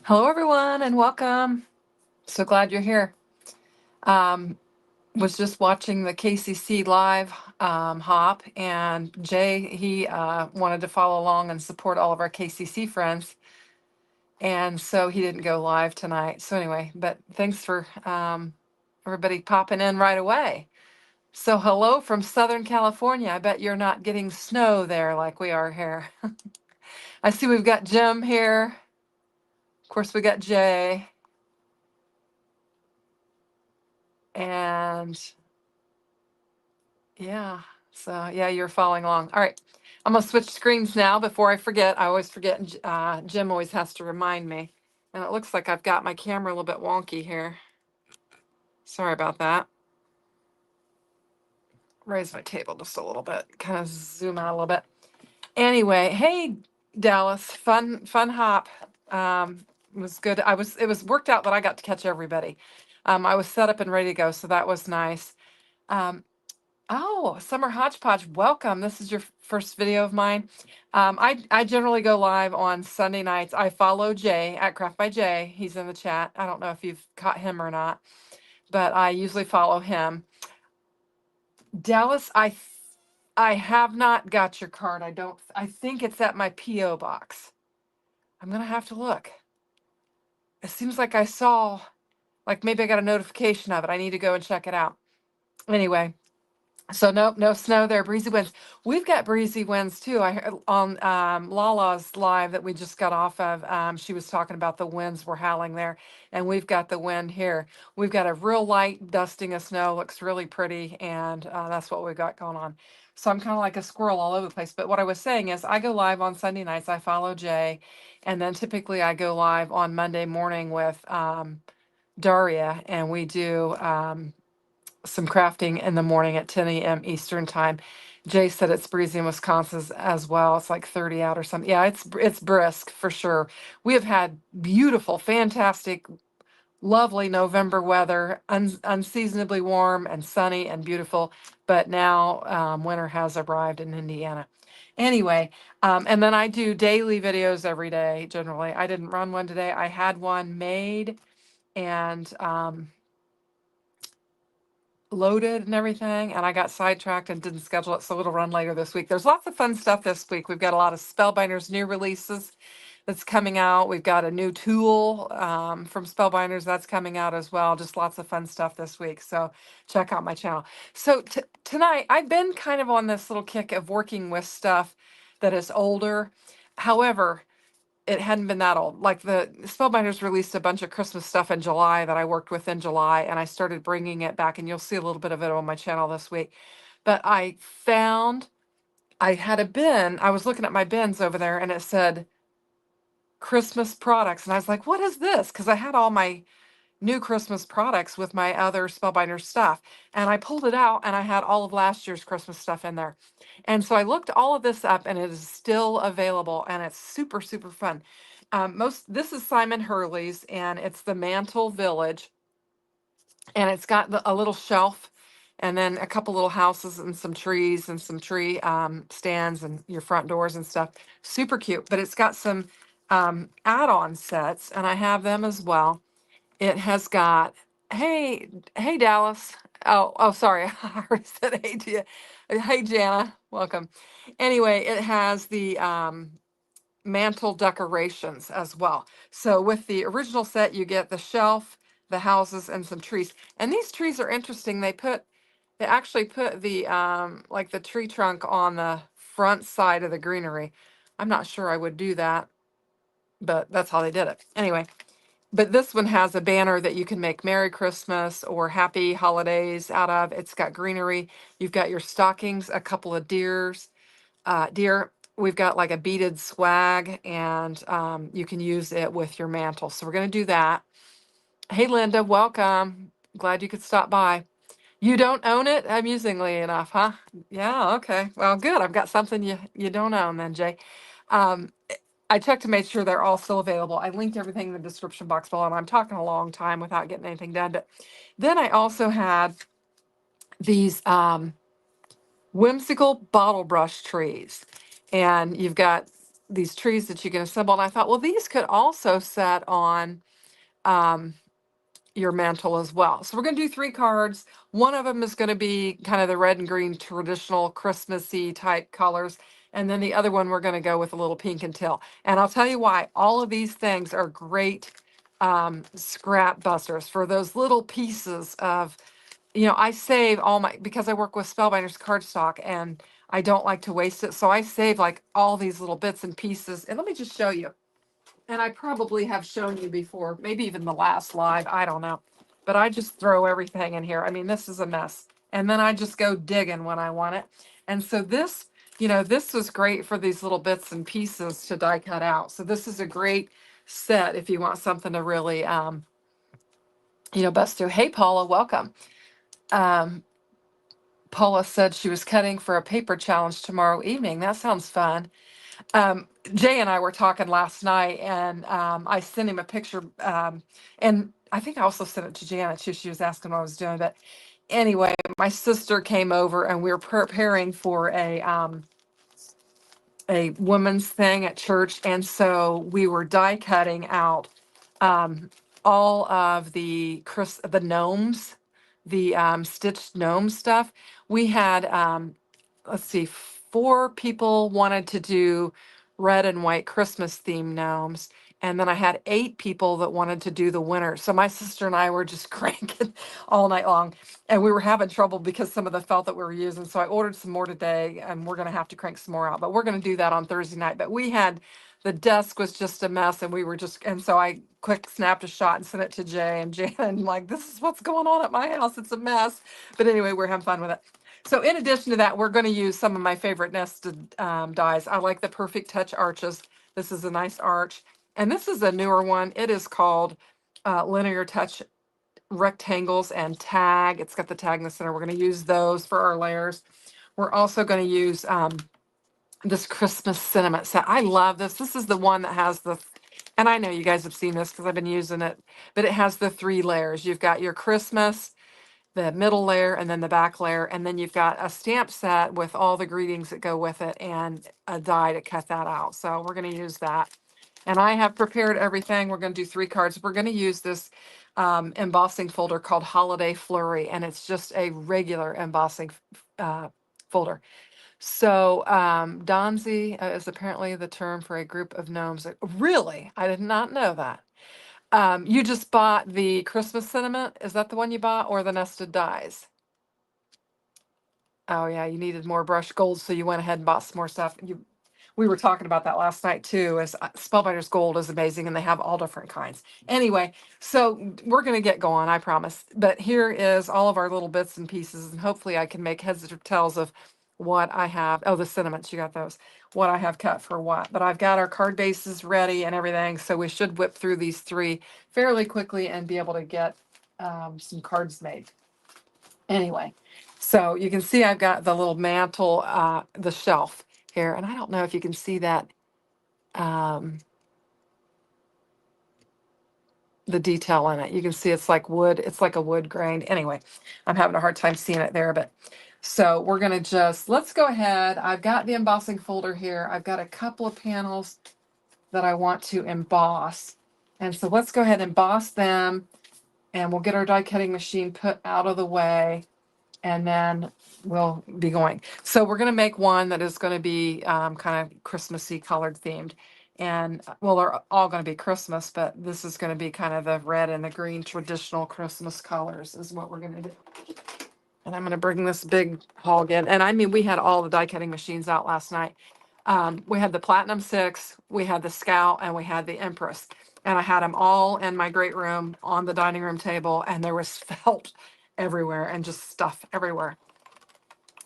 Hello, everyone, and welcome. So glad you're here. Um, was just watching the KCC live hop, and Jay, he wanted to follow along and support all of our KCC friends, and so he didn't go live tonight. So anyway, but thanks for everybody popping in right away. So hello from Southern California. I bet you're not getting snow there like we are here. I see we've got Jim here. Of course, we got Jay. And yeah, so yeah, you're following along. All right, I'm gonna switch screens now before I forget. I always forget, and Jim always has to remind me. And it looks like I've got my camera a little bit wonky here. Sorry about that. Raise my table just a little bit, kind of zoom out a little bit. Anyway, hey Dallas, fun hop. It was good. It was worked out that I got to catch everybody. I was set up and ready to go, so that was nice. Um, Oh, Summer Hodgepodge, welcome. This is your first video of mine. I generally go live on Sunday nights. I follow Jay at Craft by Jay. He's in the chat. I don't know if you've caught him or not, but I usually follow him. Dallas, I have not got your card. I think it's at my PO box. I'm gonna have to look. It seems like I saw, like maybe I got a notification of it. I need to go and check it out. Anyway. So no snow there, breezy winds. We've got breezy winds too. I heard on Lala's live that we just got off of. She was talking about the winds were howling there, and we've got the wind here. We've got a real light dusting of snow. Looks really pretty, and that's what we've got going on. So I'm kind of like a squirrel all over the place. But what I was saying is, I go live on Sunday nights. I follow Jay, and then typically I go live on Monday morning with Daria, and we do. Some crafting in the morning at 10 a.m. Eastern time. Jay said it's breezy in Wisconsin as well. It's like 30 out or something. Yeah, it's brisk for sure. We have had beautiful, fantastic, lovely November weather, unseasonably warm and sunny and beautiful. But now winter has arrived in Indiana. Anyway, and then I do daily videos every day. Generally, I didn't run one today. I had one made and loaded and everything, and I got sidetracked and didn't schedule it, so it'll run later this week. There's lots of fun stuff this week. We've got a lot of Spellbinders new releases that's coming out. We've got a new tool from Spellbinders that's coming out as well. Just lots of fun stuff this week. So check out my channel. So tonight, I've been kind of on this little kick of working with stuff that is older. However, it hadn't been that old. Like the Spellbinders released a bunch of Christmas stuff in July that I worked with in July, and I started bringing it back, and you'll see a little bit of it on my channel this week. But I found I had a bin. I was looking at my bins over there, and it said Christmas products, and I was like, "What is this?" Because I had all my new Christmas products with my other Spellbinders stuff, and I pulled it out, and I had all of last year's Christmas stuff in there. And so I looked all of this up, and it is still available, and it's super, super fun. This is Simon Hurley's, and it's the Mantle Village, and it's got a little shelf, and then a couple little houses and some trees and some tree stands and your front doors and stuff. Super cute, but it's got some add-on sets, and I have them as well. It has got, hey Dallas. Oh, sorry. I already said hey to you. Hey Jana, welcome. Anyway, it has the mantle decorations as well. So with the original set, you get the shelf, the houses, and some trees. And these trees are interesting. They actually put the like the tree trunk on the front side of the greenery. I'm not sure I would do that, but that's how they did it. Anyway, but this one has a banner that you can make Merry Christmas or Happy Holidays out of. It's got greenery. You've got your stockings, a couple of deer. We've got like a beaded swag, and you can use it with your mantle. So we're going to do that. Hey, Linda, welcome. Glad you could stop by. You don't own it, amusingly enough, huh? Yeah, okay. Well, good. I've got something you don't own then, Jay. Um, I checked to make sure they're all still available. I linked everything in the description box below, and I'm talking a long time without getting anything done. But then I also had these Whimsical Bottle Brush Trees. And you've got these trees that you can assemble. And I thought, well, these could also set on um, your mantle as well. So we're going to do 3 cards. One of them is going to be kind of the red and green traditional Christmassy type colors. And then the other one, we're going to go with a little pink and teal. And I'll tell you why. All of these things are great scrap busters for those little pieces of, I save all my, because I work with Spellbinders cardstock and I don't like to waste it. So I save like all these little bits and pieces. And let me just show you. And I probably have shown you before, maybe even the last live, I don't know. But I just throw everything in here. I mean, this is a mess. And then I just go digging when I want it. And so this, this was great for these little bits and pieces to die cut out. So this is a great set if you want something to really, bust through. Hey, Paula, welcome. Paula said she was cutting for a paper challenge tomorrow evening. That sounds fun. Jay and I were talking last night, and I sent him a picture, and I think I also sent it to Janet too. She was asking what I was doing, but anyway, my sister came over, and we were preparing for a women's thing at church, and so we were die cutting out all of the gnomes, the stitched gnome stuff. We had let's see, 4 people wanted to do red and white Christmas themed gnomes. And then I had 8 people that wanted to do the winter. So my sister and I were just cranking all night long. And we were having trouble because some of the felt that we were using. So I ordered some more today and we're going to have to crank some more out. But we're going to do that on Thursday night. But the desk was just a mess and and so I quick snapped a shot and sent it to Jay and Jan. And like, this is what's going on at my house. It's a mess. But anyway, we're having fun with it. So in addition to that, we're going to use some of my favorite nested dies. I like the Perfect Touch arches. This is a nice arch. And this is a newer one. It is called Linear Touch Rectangles and Tag. It's got the tag in the center. We're going to use those for our layers. We're also going to use this Christmas sentiment set. I love this. This is the one that has and I know you guys have seen this because I've been using it, but it has the 3 layers. You've got your Christmas, the middle layer, and then the back layer. And then you've got a stamp set with all the greetings that go with it and a die to cut that out. So we're going to use that. And I have prepared everything. We're going to do 3 cards. We're going to use this embossing folder called Holiday Flurry. And it's just a regular embossing folder. So Donzi is apparently the term for a group of gnomes. Really? I did not know that. You just bought the Christmas sentiment? Is that the one you bought, or the nested dies? Oh yeah, you needed more brushed gold, so you went ahead and bought some more stuff. We were talking about that last night too. As Spellbinders Gold is amazing, and they have all different kinds. Anyway, so we're gonna get going, I promise. But here is all of our little bits and pieces, and hopefully I can make heads or tails of what I have. Oh, the sentiments, you got those. What I have cut for what. But I've got our card bases ready and everything, so we should whip through these 3 fairly quickly and be able to get some cards made. Anyway, so you can see I've got the little mantle, the shelf here, and I don't know if you can see that, the detail in it. You can see it's like wood. It's like a wood grain. Anyway, I'm having a hard time seeing it there, but so we're going to let's go ahead. I've got the embossing folder here. I've got a couple of panels that I want to emboss. And so let's go ahead and emboss them, and we'll get our die cutting machine put out of the way, and then we'll be going. So we're going to make one that is going to be kind of Christmassy colored themed. And well, they're all going to be Christmas, but this is going to be kind of the red and the green traditional Christmas colors is what we're going to do. And I'm going to bring this big hog in. And I mean, we had all the die cutting machines out last night. We had the Platinum 6, we had the Scout, and we had the Empress. And I had them all in my great room on the dining room table, and there was felt everywhere and just stuff everywhere.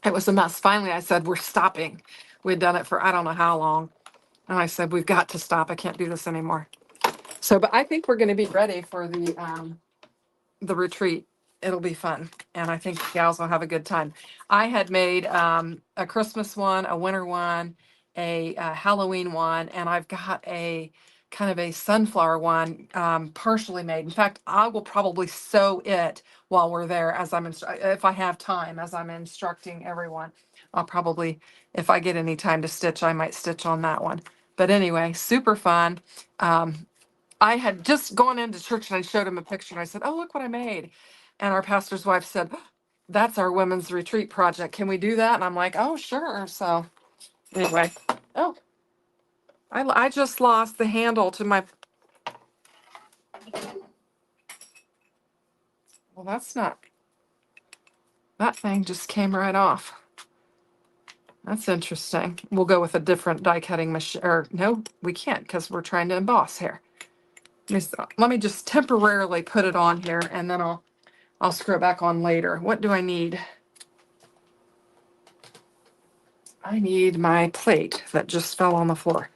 It was a mess. Finally, I said, we're stopping. We'd done it for I don't know how long. And I said, we've got to stop. I can't do this anymore. So, but I think we're going to be ready for the retreat. It'll be fun. And I think gals will have a good time. I had made a Christmas one, a winter one, a Halloween one, and I've got a kind of a sunflower one partially made. In fact, I will probably sew it while we're there as if I have time, as I'm instructing everyone. I'll probably, if I get any time to stitch, I might stitch on that one. But anyway, super fun. I had just gone into church and I showed him a picture and I said, "Oh, look what I made." And our pastor's wife said, "That's our women's retreat project. Can we do that?" And I'm like, "Oh, sure." So anyway, oh, I just lost the handle to my, well, that's not, that thing just came right off. That's interesting. We'll go with a different die cutting machine, or no, we can't because we're trying to emboss here. Let me just temporarily put it on here and then I'll screw it back on later. What do I need? I need my plate that just fell on the floor.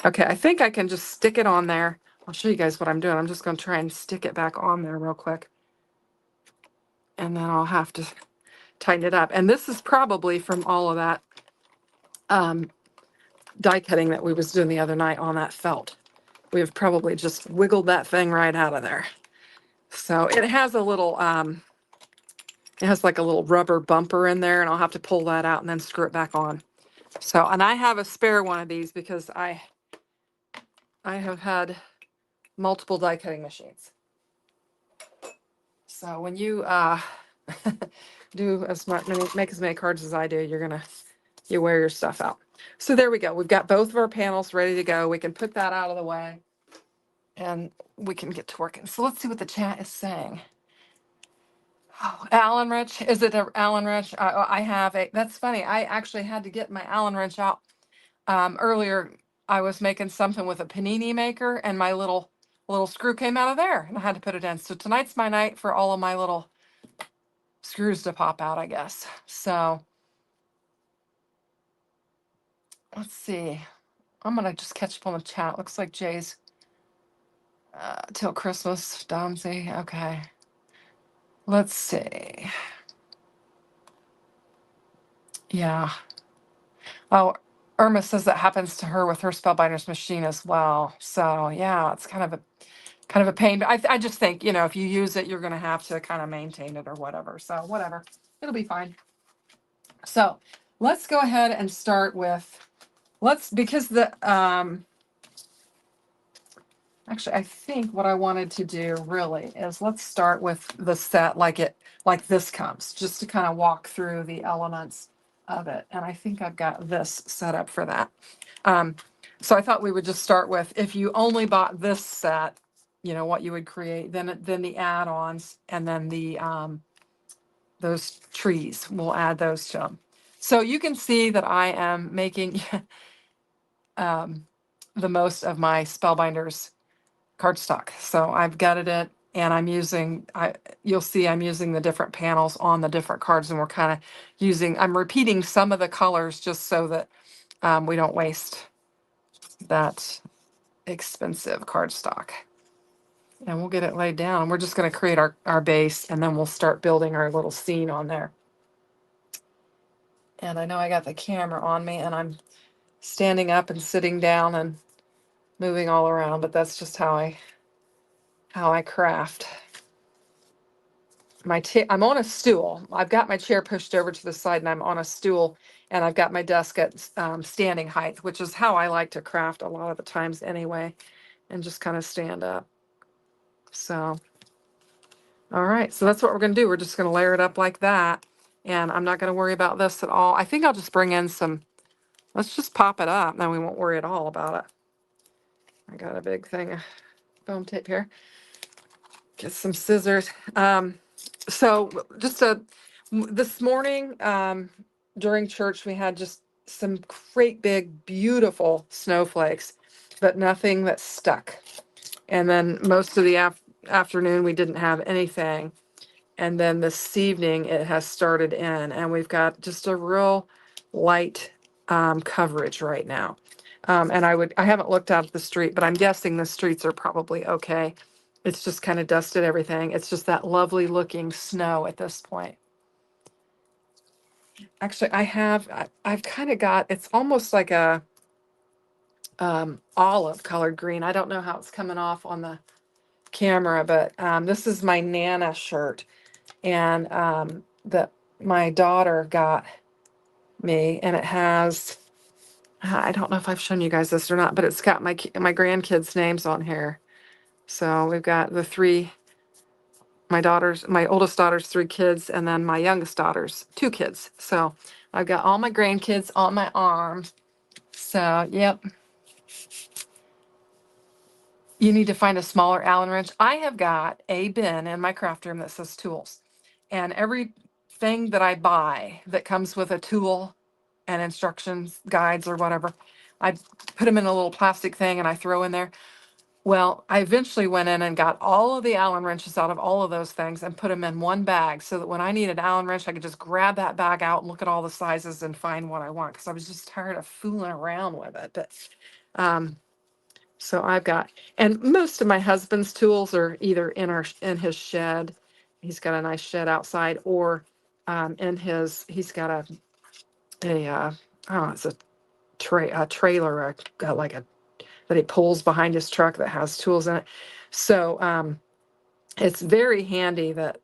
Okay, I think I can just stick it on there. I'll show you guys what I'm doing. I'm just going to try and stick it back on there real quick. And then I'll have to tighten it up. And this is probably from all of that die cutting that we was doing the other night on that felt. We have probably just wiggled that thing right out of there. So it has a little, it has like a little rubber bumper in there, and I'll have to pull that out and then screw it back on. So, and I have a spare one of these because I have had multiple die cutting machines. So when you do as much, make as many cards as I do, you wear your stuff out. So there we go. We've got both of our panels ready to go. We can put that out of the way and we can get to working. So let's see what the chat is saying. Oh, Allen wrench. Is it an Allen wrench? I have a, that's funny. I actually had to get my Allen wrench out. Earlier, I was making something with a panini maker and my little screw came out of there and I had to put it in. So tonight's my night for all of my little screws to pop out, I guess. So let's see. I'm gonna just catch up on the chat. Looks like Jay's till Christmas, Domsey. Okay. Let's see. Yeah. Oh, Irma says that happens to her with her Spellbinders machine as well. So yeah, it's kind of a pain. But I just think, if you use it, you're gonna have to kind of maintain it or whatever. So whatever. It'll be fine. So let's go ahead and start with because the actually, I think what I wanted to do really is let's start with the set like this comes, just to kind of walk through the elements of it. And I think I've got this set up for that. So I thought we would just start with, if you only bought this set, what you would create, then the add-ons, and then the those trees, we'll add those to them. So you can see that I am making the most of my Spellbinders cardstock. So I've gutted it and you'll see I'm using the different panels on the different cards, and we're kind of I'm repeating some of the colors just so that we don't waste that expensive cardstock. And we'll get it laid down. We're just going to create our base, and then we'll start building our little scene on there. And I know I got the camera on me and I'm standing up and sitting down and moving all around, but that's just how I craft. I'm on a stool. I've got my chair pushed over to the side and I'm on a stool, and I've got my desk at standing height, which is how I like to craft a lot of the times anyway, and just kind of stand up. So, all right, so that's what we're going to do. We're just going to layer it up like that, and I'm not going to worry about this at all. I think I'll just bring in let's just pop it up, then we won't worry at all about it. I got a big thing of foam tape here. Get some scissors. So just this morning during church, we had just some great big beautiful snowflakes, but nothing that stuck. And then most of the afternoon we didn't have anything, and then this evening it has started in, and we've got just a real light coverage right now. And I haven't looked out at the street, but I'm guessing the streets are probably okay. It's just kind of dusted everything. It's just that lovely looking snow at this point. Actually, I've kind of got, it's almost like a olive colored green. I don't know how it's coming off on the camera, but this is my Nana shirt, and that my daughter got me, and it has I don't know if I've shown you guys this or not, but it's got my grandkids' names on here. So we've got the three, my oldest daughter's three kids, and then my youngest daughter's two kids. So I've got all my grandkids on my arm. So, yep. You need to find a smaller Allen wrench. I have got a bin in my craft room that says tools. And everything that I buy that comes with a tool and instructions, guides, or whatever, I put them in a little plastic thing and I throw in there. Well, I eventually went in and got all of the Allen wrenches out of all of those things and put them in one bag so that when I needed Allen wrench, I could just grab that bag out and look at all the sizes and find what I want because I was just tired of fooling around with it. But um, so I've got, and most of my husband's tools are either in his shed. He's got a nice shed outside, or he's got I don't know, it's a trailer, like a that he pulls behind his truck that has tools in it. So it's very handy that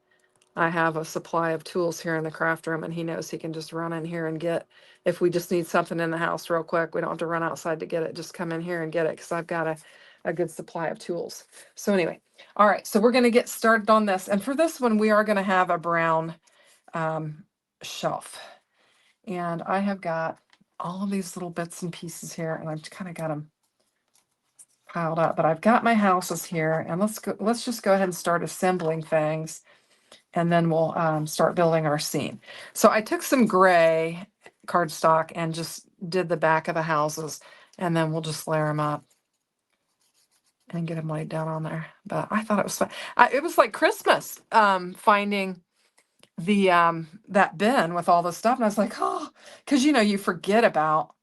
I have a supply of tools here in the craft room, and he knows he can just run in here and get, if we just need something in the house real quick, we don't have to run outside to get it. Just come in here and get it because I've got a good supply of tools. So anyway, all right, so we're going to get started on this. And for this one, we are going to have a brown shelf. And I have got all of these little bits and pieces here, and I've kind of got them piled up, but I've got my houses here, and let's just go ahead and start assembling things, and then we'll start building our scene. So I took some gray cardstock and just did the back of the houses, and then we'll just layer them up and get them laid down on there. But I thought it was fun. It was like Christmas, finding the that bin with all the stuff, and I was like, oh, because you forget about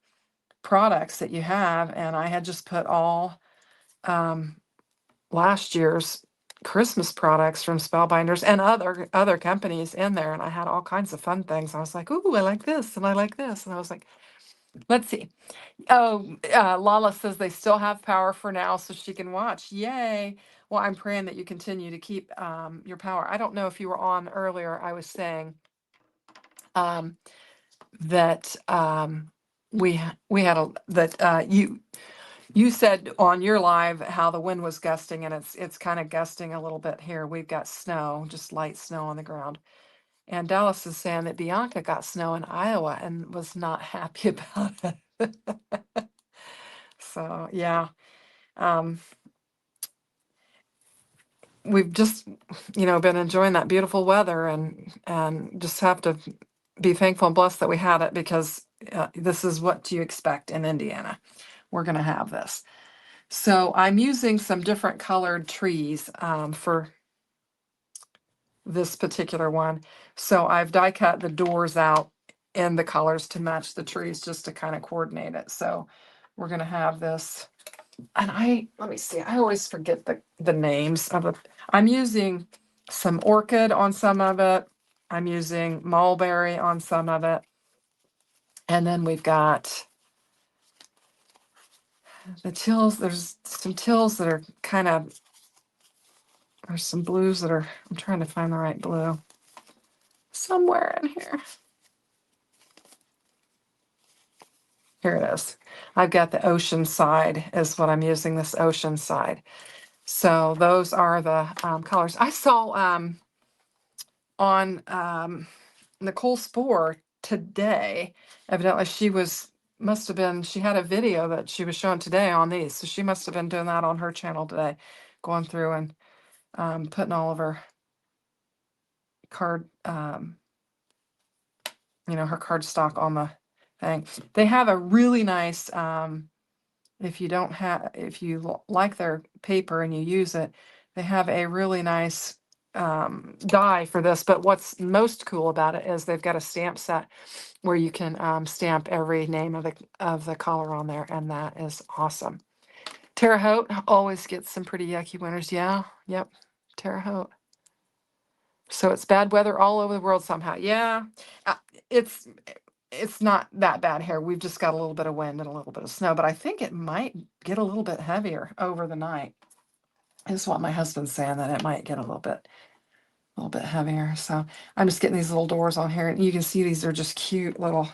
products that you have, and I had just put all last year's Christmas products from Spellbinders and other companies in there, and I had all kinds of fun things. I was like, "Ooh, I like this, and I like this," and I was like, "Let's see." Oh, Lala says they still have power for now, so she can watch. Yay! Well, I'm praying that you continue to keep your power. I don't know if you were on earlier. I was saying that we had you said on your live how the wind was gusting, and it's kind of gusting a little bit here. We've got snow, just light snow on the ground. And Dallas is saying that Bianca got snow in Iowa and was not happy about it. So yeah, um, we've just been enjoying that beautiful weather, and just have to be thankful and blessed that we had it, because this is what you expect in Indiana. We're going to have this. So I'm using some different colored trees for this particular one. So I've die cut the doors out in the colors to match the trees, just to kind of coordinate it. So we're going to have this. And let me see, I always forget the names of it. I'm using some orchid on some of it. I'm using mulberry on some of it. And then we've got the tills. There's some tills that are kind of, there's some blues that are, I'm trying to find the right blue somewhere in here. Here it is. I've got the ocean side is what I'm using, this ocean side. So those are the colors. I saw on Nicole Spohr today, evidently she had a video that she was showing today on these. So she must have been doing that on her channel today, going through and putting all of her her card stock on the thing. They have a really nice, if you like their paper and you use it, they have a really nice die for this. But what's most cool about it is they've got a stamp set where you can stamp every name of the color on there, and that is awesome. Terre Haute always gets some pretty yucky winters. Yeah, yep, Terre Haute. So it's bad weather all over the world somehow. Yeah, it's it's not that bad here. We've just got a little bit of wind and a little bit of snow, but I think it might get a little bit heavier over the night. Is what my husband's saying, that it might get a little bit heavier. So I'm just getting these little doors on here, and you can see these are just cute little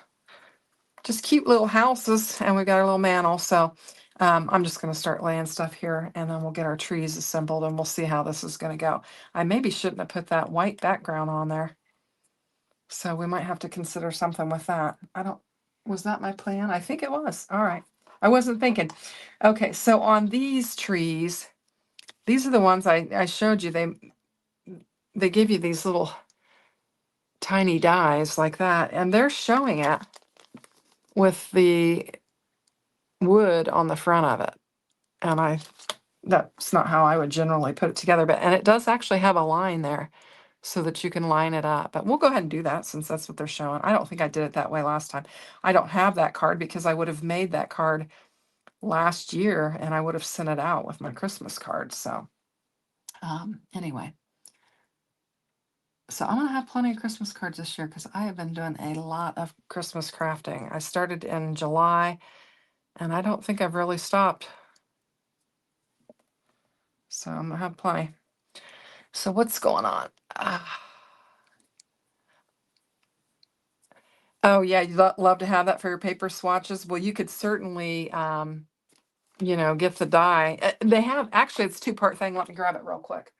just cute little houses, and we've got our little mantle. So I'm just going to start laying stuff here, and then we'll get our trees assembled, and we'll see how this is going to go. I maybe shouldn't have put that white background on there. So we might have to consider something with that. Was that my plan? I think it was. All right. I wasn't thinking. Okay, so on these trees, these are the ones I showed you. They give you these little tiny dies like that, and they're showing it with the wood on the front of it. And that's not how I would generally put it together, and it does actually have a line there so that you can line it up. But we'll go ahead and do that since that's what they're showing. I don't think I did it that way last time. I don't have that card because I would have made that card last year and I would have sent it out with my Christmas card. So anyway, so I'm gonna have plenty of Christmas cards this year because I have been doing a lot of Christmas crafting. I started in July and I don't think I've really stopped. So I'm gonna have plenty. So what's going on? Oh yeah, you'd love to have that for your paper swatches. Well, you could certainly, get the die. They have, actually, it's a two-part thing. Let me grab it real quick.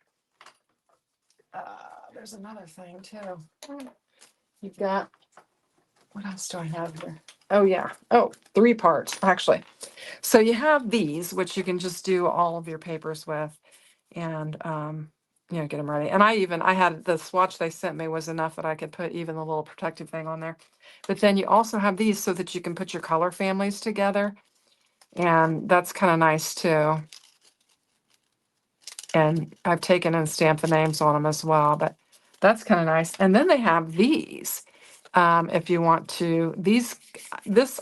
There's another thing too. You've got, what else do I have here? Oh yeah. Oh, three parts actually. So you have these, which you can just do all of your papers with, and get them ready. And I had the swatch they sent me was enough that I could put even the little protective thing on there. But then you also have these so that you can put your color families together, and that's kind of nice too. And I've taken and stamped the names on them as well, but that's kind of nice. And then they have these. If you want to, this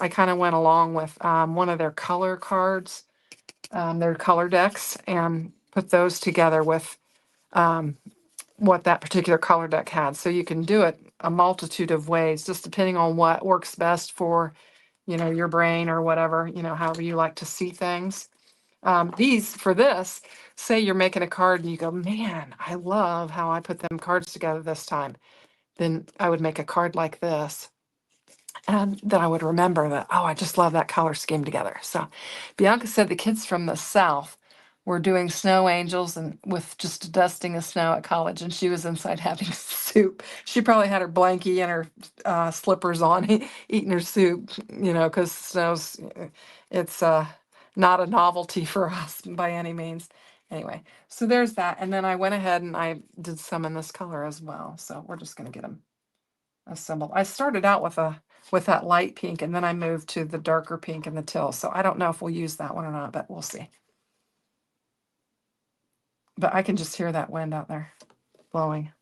I kind of went along with one of their color cards, their color decks, and put those together with what that particular color deck had. So you can do it a multitude of ways, just depending on what works best for, your brain or whatever, however you like to see things. For this, say you're making a card and you go, man, I love how I put them cards together this time. Then I would make a card like this. And then I would remember that, oh, I just love that color scheme together. So Bianca said the kids from the South were doing snow angels and with just dusting of snow at college, and she was inside having soup. She probably had her blankie and her slippers on, eating her soup, because it's not a novelty for us by any means. Anyway, so there's that. And then I went ahead and I did some in this color as well. So we're just going to get them assembled. I started out with that light pink, and then I moved to the darker pink in the till. So I don't know if we'll use that one or not, but we'll see. But I can just hear that wind out there blowing.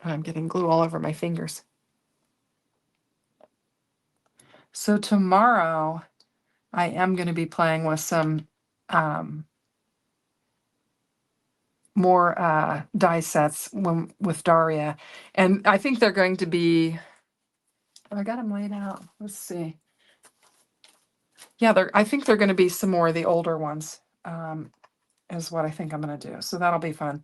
And I'm getting glue all over my fingers. So tomorrow I am going to be playing with some more die sets with Daria. And I think they're going to be, I got them laid out. Let's see. Yeah, I think they're going to be some more of the older ones, is what I think I'm going to do. So that'll be fun.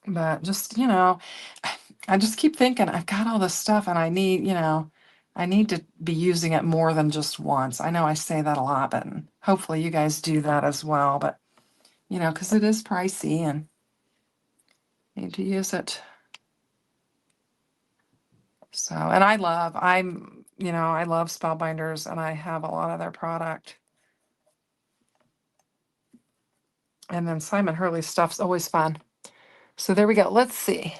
But just, I just keep thinking I've got all this stuff and I need to be using it more than just once. I know I say that a lot, but hopefully you guys do that as well. But, because it is pricey and need to use it. So, and I love Spellbinders, and I have a lot of their product. And then Simon Hurley stuff's always fun. So there we go. Let's see.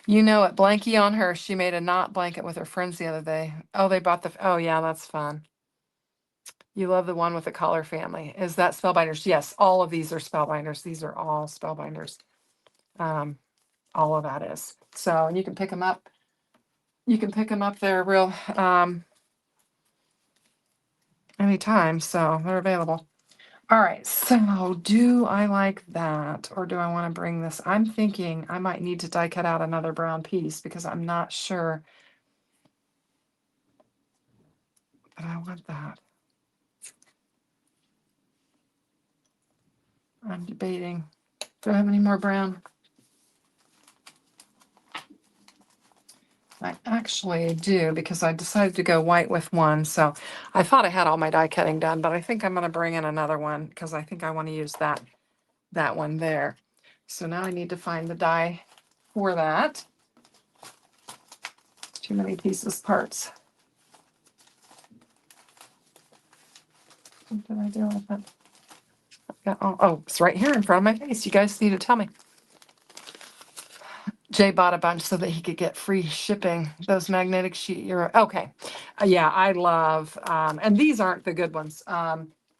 Blankie on her. She made a knot blanket with her friends the other day. Oh, they bought oh yeah, that's fun. You love the one with the collar family. Is that Spellbinders? Yes, all of these are Spellbinders. These are all Spellbinders. All of that is. So, and you can pick them up. You can pick them up there real anytime. So they're available. All right, so do I like that, or do I want to bring this? I'm thinking I might need to die cut out another brown piece because I'm not sure that I want that. I'm debating. Do I have any more brown? I actually do because I decided to go white with one. So I thought I had all my die cutting done, but I think I'm going to bring in another one because I think I want to use that one there. So now I need to find the die for that. Too many pieces, parts. What did I do with it? Oh, it's right here in front of my face. You guys need to tell me. Jay bought a bunch so that he could get free shipping. Those magnetic sheet. Okay. Yeah, I love, and these aren't the good ones.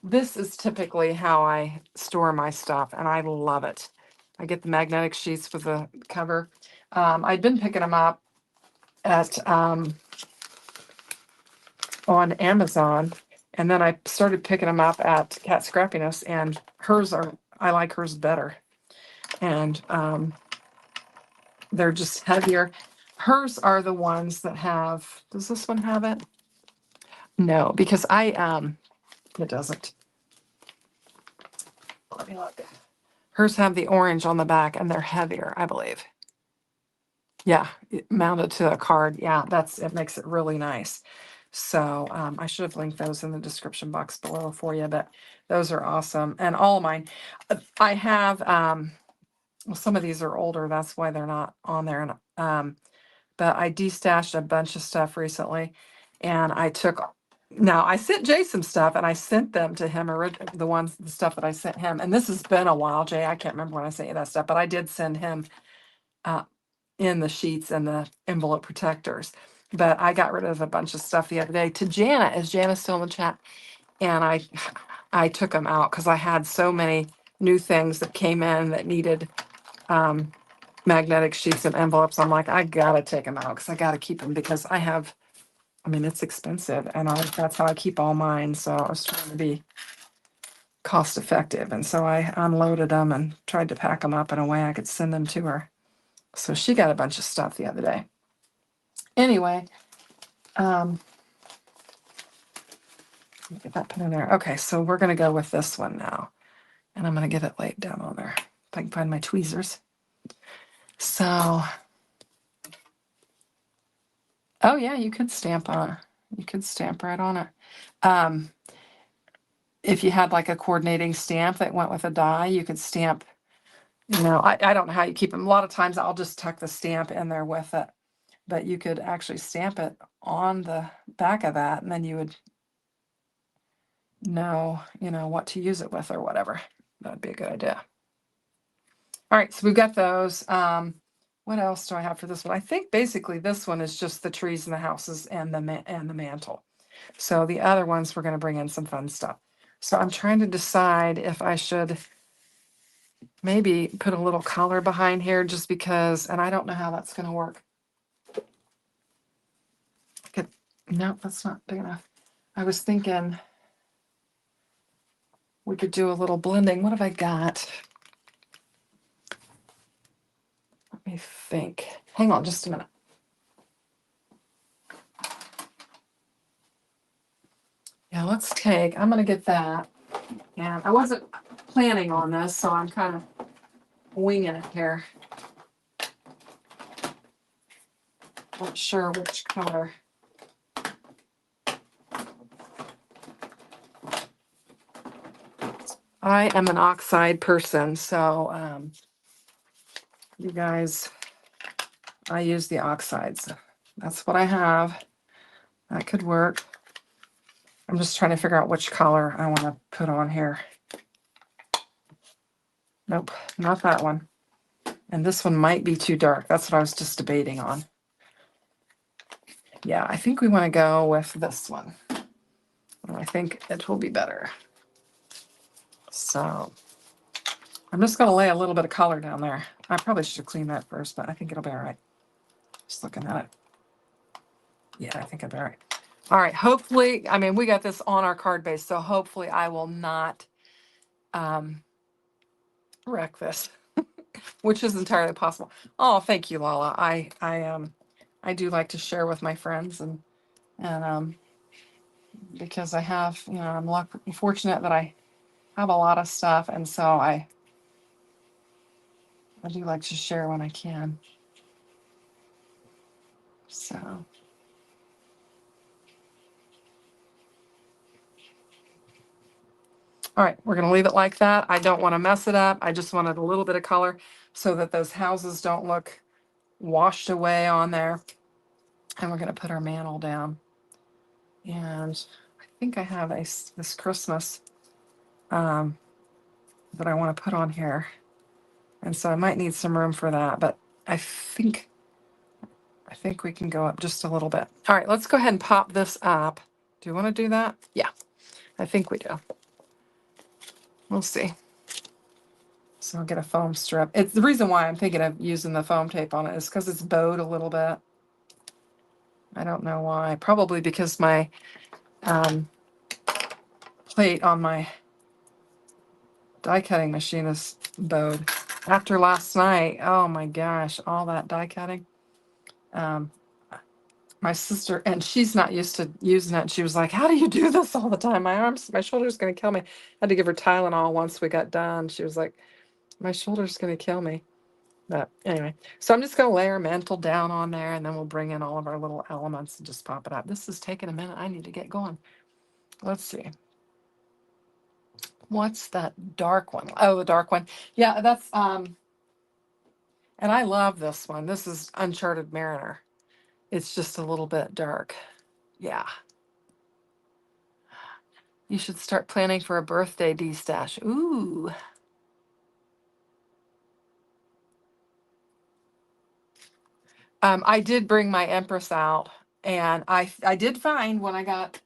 This is typically how I store my stuff, and I love it. I get the magnetic sheets for the cover. I'd been picking them up at on Amazon, and then I started picking them up at Cat Scrappiness, and I like hers better. And they're just heavier. Hers are the ones that have, does this one have it? No, because it doesn't. Let me look. Hers have the orange on the back and they're heavier, I believe. Yeah, mounted to a card. Yeah, it makes it really nice. So I should have linked those in the description box below for you, but those are awesome. And all of mine, I have, well, some of these are older. That's why they're not on there. And but I destashed a bunch of stuff recently, and now I sent Jay some stuff, and I sent them to him, the stuff that I sent him. And this has been a while, Jay. I can't remember when I sent you that stuff, but I did send him in the sheets and the envelope protectors. But I got rid of a bunch of stuff the other day to Jana. Is Jana still in the chat? And I took them out because I had so many new things that came in that needed magnetic sheets and envelopes. I'm like, I gotta take them out because I gotta keep them because it's expensive, and that's how I keep all mine. So I was trying to be cost effective, and so I unloaded them and tried to pack them up in a way I could send them to her. So she got a bunch of stuff the other day. Anyway, get that put in there. Okay, so we're gonna go with this one now, and I'm gonna get it laid down on there if I can find my tweezers. So, oh yeah, you could stamp on it. You could stamp right on it. If you had like a coordinating stamp that went with a die, you could stamp, I don't know how you keep them. A lot of times I'll just tuck the stamp in there with it, but you could actually stamp it on the back of that, and then you would know, what to use it with or whatever. That'd be a good idea. All right, so we've got those. What else do I have for this one? I think basically this one is just the trees and the houses and the mantle. So the other ones, we're going to bring in some fun stuff. So I'm trying to decide if I should maybe put a little color behind here just because, and I don't know how that's going to work. No, that's not big enough. I was thinking we could do a little blending. What have I got? Let me think. Hang on just a minute. Yeah, I'm going to get that. And I wasn't planning on this, so I'm kind of winging it here. Not sure which color. I am an oxide person, so you guys, I use the oxides. That's what I have. That could work. I'm just trying to figure out which color I want to put on here. Nope, not that one. And this one might be too dark. That's what I was just debating on. Yeah, I think we want to go with this one. I think it will be better. So I'm just going to lay a little bit of color down there. I probably should clean that first, but I think it'll be all right. Just looking at it. Yeah, I think it'll be all right. All right, hopefully, we got this on our card base, so hopefully I will not wreck this, which is entirely possible. Oh, thank you, Lala. I do like to share with my friends, and because I have, I'm fortunate that I have a lot of stuff, and so I do like to share when I can. So, all right, we're going to leave it like that. I don't want to mess it up. I just wanted a little bit of color so that those houses don't look washed away on there. And we're going to put our mantle down. And I think I have this Christmas that I want to put on here. And so I might need some room for that, but I think we can go up just a little bit. All right, let's go ahead and pop this up. Do you want to do that? Yeah, I think we do. We'll see. So I'll get a foam strip. It's the reason why I'm thinking of using the foam tape on it is because it's bowed a little bit. I don't know why. Probably because my plate on my die cutting machine is bowed. After last night, oh my gosh, all that die cutting. My sister, and she's not used to using it. She was like, "How do you do this all the time? My shoulder's going to kill me." I had to give her Tylenol once we got done. She was like, "My shoulder's going to kill me." But anyway, so I'm just going to lay our mantle down on there, and then we'll bring in all of our little elements and just pop it up. This is taking a minute. I need to get going. Let's see. What's that dark one? Oh, the dark one. Yeah, that's and I love this one. This is Uncharted Mariner. It's just a little bit dark. Yeah. You should start planning for a birthday de-stash. Ooh. I did bring my Empress out, and I did find when I got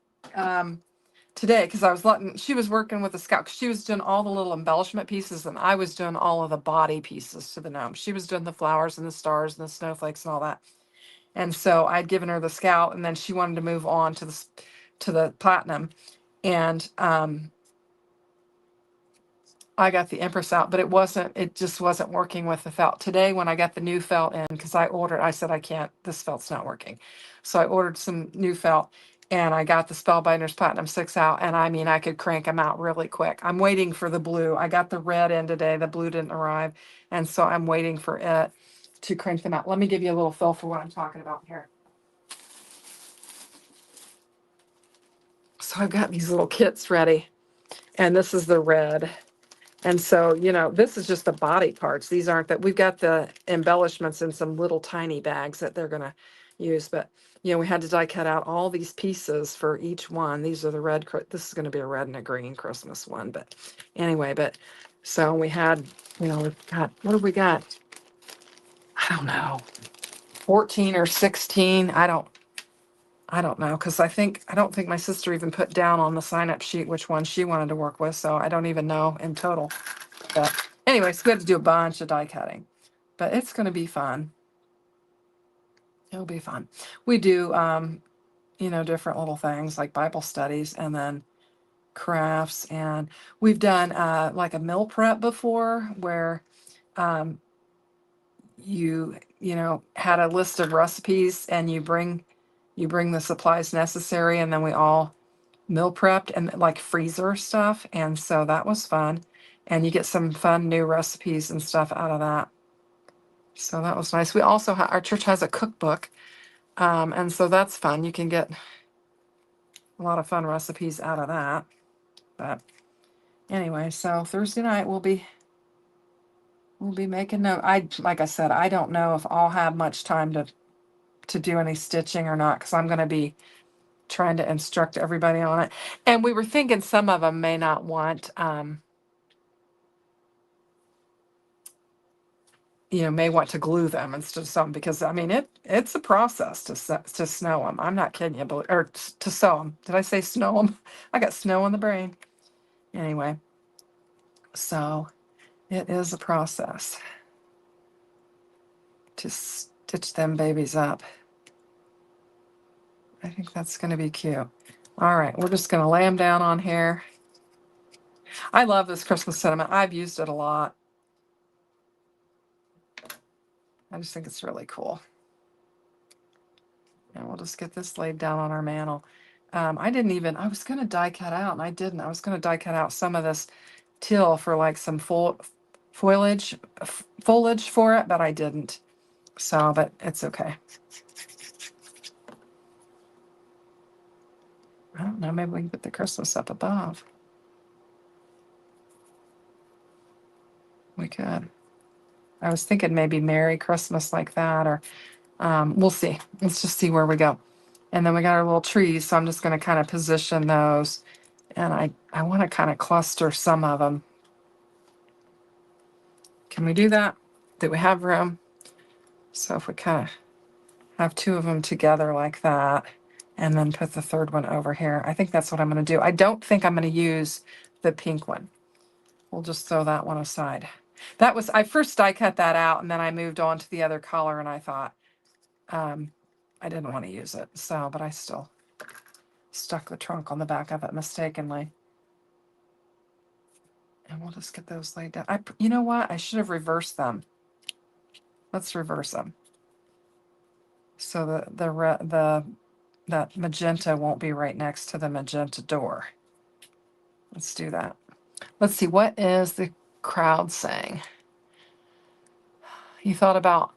today, because I was letting, she was working with the scout, 'cause she was doing all the little embellishment pieces, and I was doing all of the body pieces to the gnome. She was doing the flowers and the stars and the snowflakes and all that. And so I'd given her the scout, and then she wanted to move on to the platinum. And I got the Empress out, but it just wasn't working with the felt. Today, when I got the new felt in, because I said, I can't, this felt's not working. So I ordered some new felt, and I got the Spellbinders Platinum 6 out, and I mean, I could crank them out really quick. I'm waiting for the blue. I got the red in today, the blue didn't arrive, and so I'm waiting for it to crank them out. Let me give you a little feel for what I'm talking about here. So I've got these little kits ready, and this is the red. And so, this is just the body parts. These aren't that we've got the embellishments in some little tiny bags that they're going to use. But, we had to die cut out all these pieces for each one. These are the red. This is going to be a red and a green Christmas one. But anyway, so we had, we've got, what have we got? I don't know, 14 or 16. I don't know, because I don't think my sister even put down on the sign up sheet which one she wanted to work with. So I don't even know in total. But anyways, we had to do a bunch of die cutting, but it's going to be fun. It'll be fun. We do, different little things like Bible studies and then crafts. And we've done like a meal prep before where um, had a list of recipes and you bring the supplies necessary, and then we all meal prepped and like freezer stuff. And so that was fun. And you get some fun new recipes and stuff out of that. So that was nice. We also our church has a cookbook, and so that's fun. You can get a lot of fun recipes out of that. But anyway, so Thursday night we'll be making note. Like I said, I don't know if I'll have much time to do any stitching or not, because I'm going to be trying to instruct everybody on it. And we were thinking some of them may not want may want to glue them instead of sew them, because I mean it's a process to snow them. I'm not kidding you, or to sew them. Did I say snow them? I got snow on the brain. Anyway, so it is a process to stitch them babies up. I think that's going to be cute. All right, we're just going to lay them down on here. I love this Christmas sentiment. I've used it a lot. I just think it's really cool. And we'll just get this laid down on our mantle. I was going to die cut out, and I didn't. I was going to die cut out some of this teal for like some foliage for it, but I didn't. So, but it's okay. don't know, maybe we can put the Christmas up above. We could. I was thinking maybe Merry Christmas like that, or we'll see. Let's just see where we go. And then we got our little trees, so I'm just going to kind of position those. And I want to kind of cluster some of them. Can we do that? Do we have room? So if we kind of have two of them together like that, and then put the third one over here, I think that's what I'm going to do. I don't think I'm going to use the pink one. We'll just throw that one aside. That was, I first die cut that out, and then I moved on to the other color, and I thought I didn't want to use it. So, but I still stuck the trunk on the back of it mistakenly. And we'll just get those laid down. You know what? I should have reversed them. Let's reverse them. So that magenta won't be right next to the magenta door. Let's do that. Let's see, what is the crowd saying? You thought about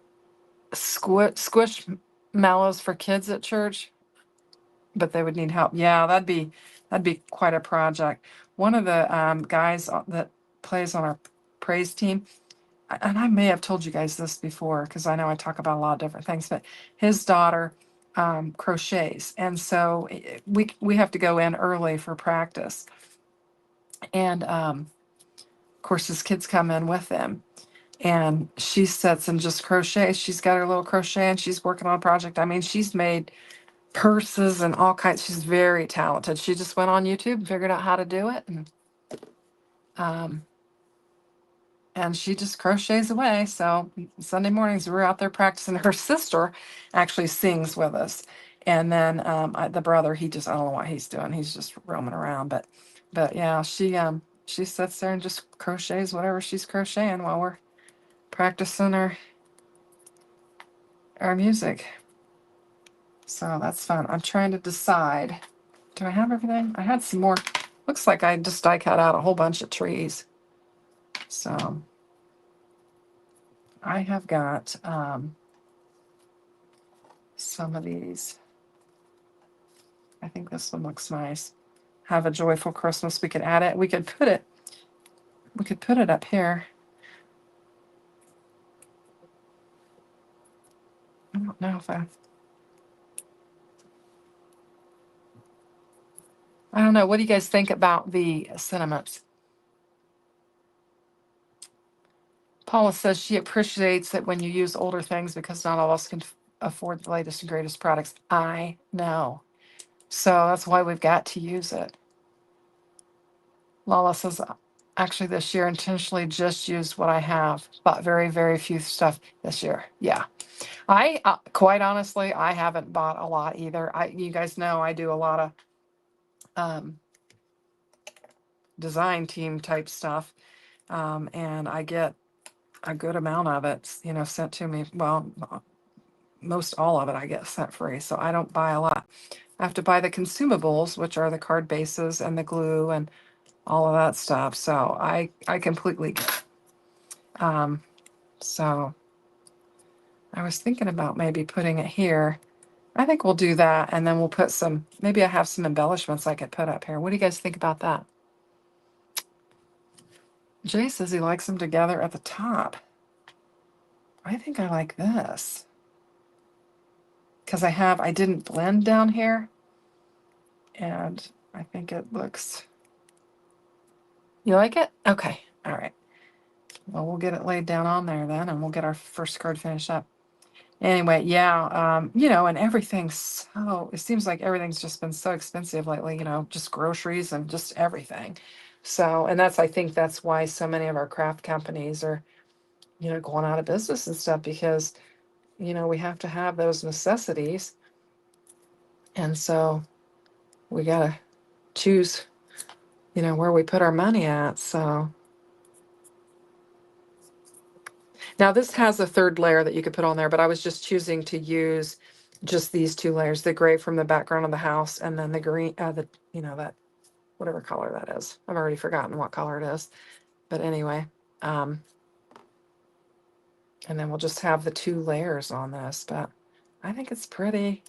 squish mallows for kids at church, but they would need help. Yeah, that'd be quite a project. One of the guys that plays on our praise team, and I may have told you guys this before because I know I talk about a lot of different things, but his daughter crochets, and so we have to go in early for practice, and of course his kids come in with them, and she sits and just crochets. She's got her little crochet and she's working on a project. I mean, she's made purses and all kinds. She's very talented. She just went on YouTube and figured out how to do it, and she just crochets away. So Sunday mornings we're out there practicing. Her sister actually sings with us, and then the brother, he just, I don't know what he's doing. He's just roaming around, but yeah, she sits there and just crochets whatever she's crocheting while we're practicing our music. So that's fun. I'm trying to decide. Do I have everything? I had some more. Looks like I just die cut out a whole bunch of trees. So I have got some of these. I think this one looks nice. Have a joyful Christmas. We could add it. We could put it up here. I don't know if I don't know. What do you guys think about the sentiments? Paula says she appreciates it when you use older things because not all of us can afford the latest and greatest products. I know. So that's why we've got to use it. Lala says, actually this year intentionally just used what I have. Bought very, very few stuff this year. Yeah. I quite honestly, I haven't bought a lot either. You guys know I do a lot of design team type stuff, and I get a good amount of it, sent to me. Well, most all of it I get sent free, so I don't buy a lot. I have to buy the consumables, which are the card bases and the glue and all of that stuff. So I completely get it. So I was thinking about maybe putting it here. I think we'll do that, and then we'll put maybe I have some embellishments I could put up here. What do you guys think about that? Jay says he likes them together at the top. I think I like this. Because I didn't blend down here. And I think it looks... You like it? Okay. All right. Well, we'll get it laid down on there then, and we'll get our first card finished up. Anyway, yeah, and everything's it seems like everything's just been so expensive lately, just groceries and just everything. So, and I think that's why so many of our craft companies are, going out of business and stuff because, we have to have those necessities. And so we got to choose, where we put our money at. So now this has a third layer that you could put on there, but I was just choosing to use just these two layers, the gray from the background of the house and then the green, that whatever color that is. I've already forgotten what color it is, but anyway, and then we'll just have the two layers on this, but I think it's pretty.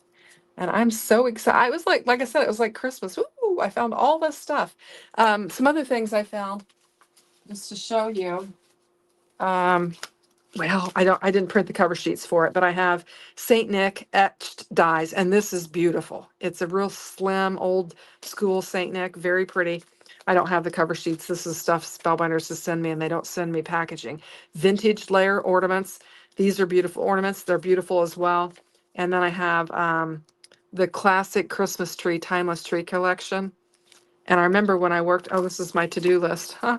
And I'm so excited. I was like I said, it was like Christmas. Ooh, I found all this stuff. Some other things I found just to show you. Well, I didn't print the cover sheets for it, but I have Saint Nick etched dies, and this is beautiful. It's a real slim, old school Saint Nick, very pretty. I don't have the cover sheets. This is stuff Spellbinders to send me, and they don't send me packaging. Vintage layer ornaments. These are beautiful ornaments. They're beautiful as well. And then I have the classic Christmas tree, timeless tree collection. And I remember when I worked, oh, this is my to-do list. Huh?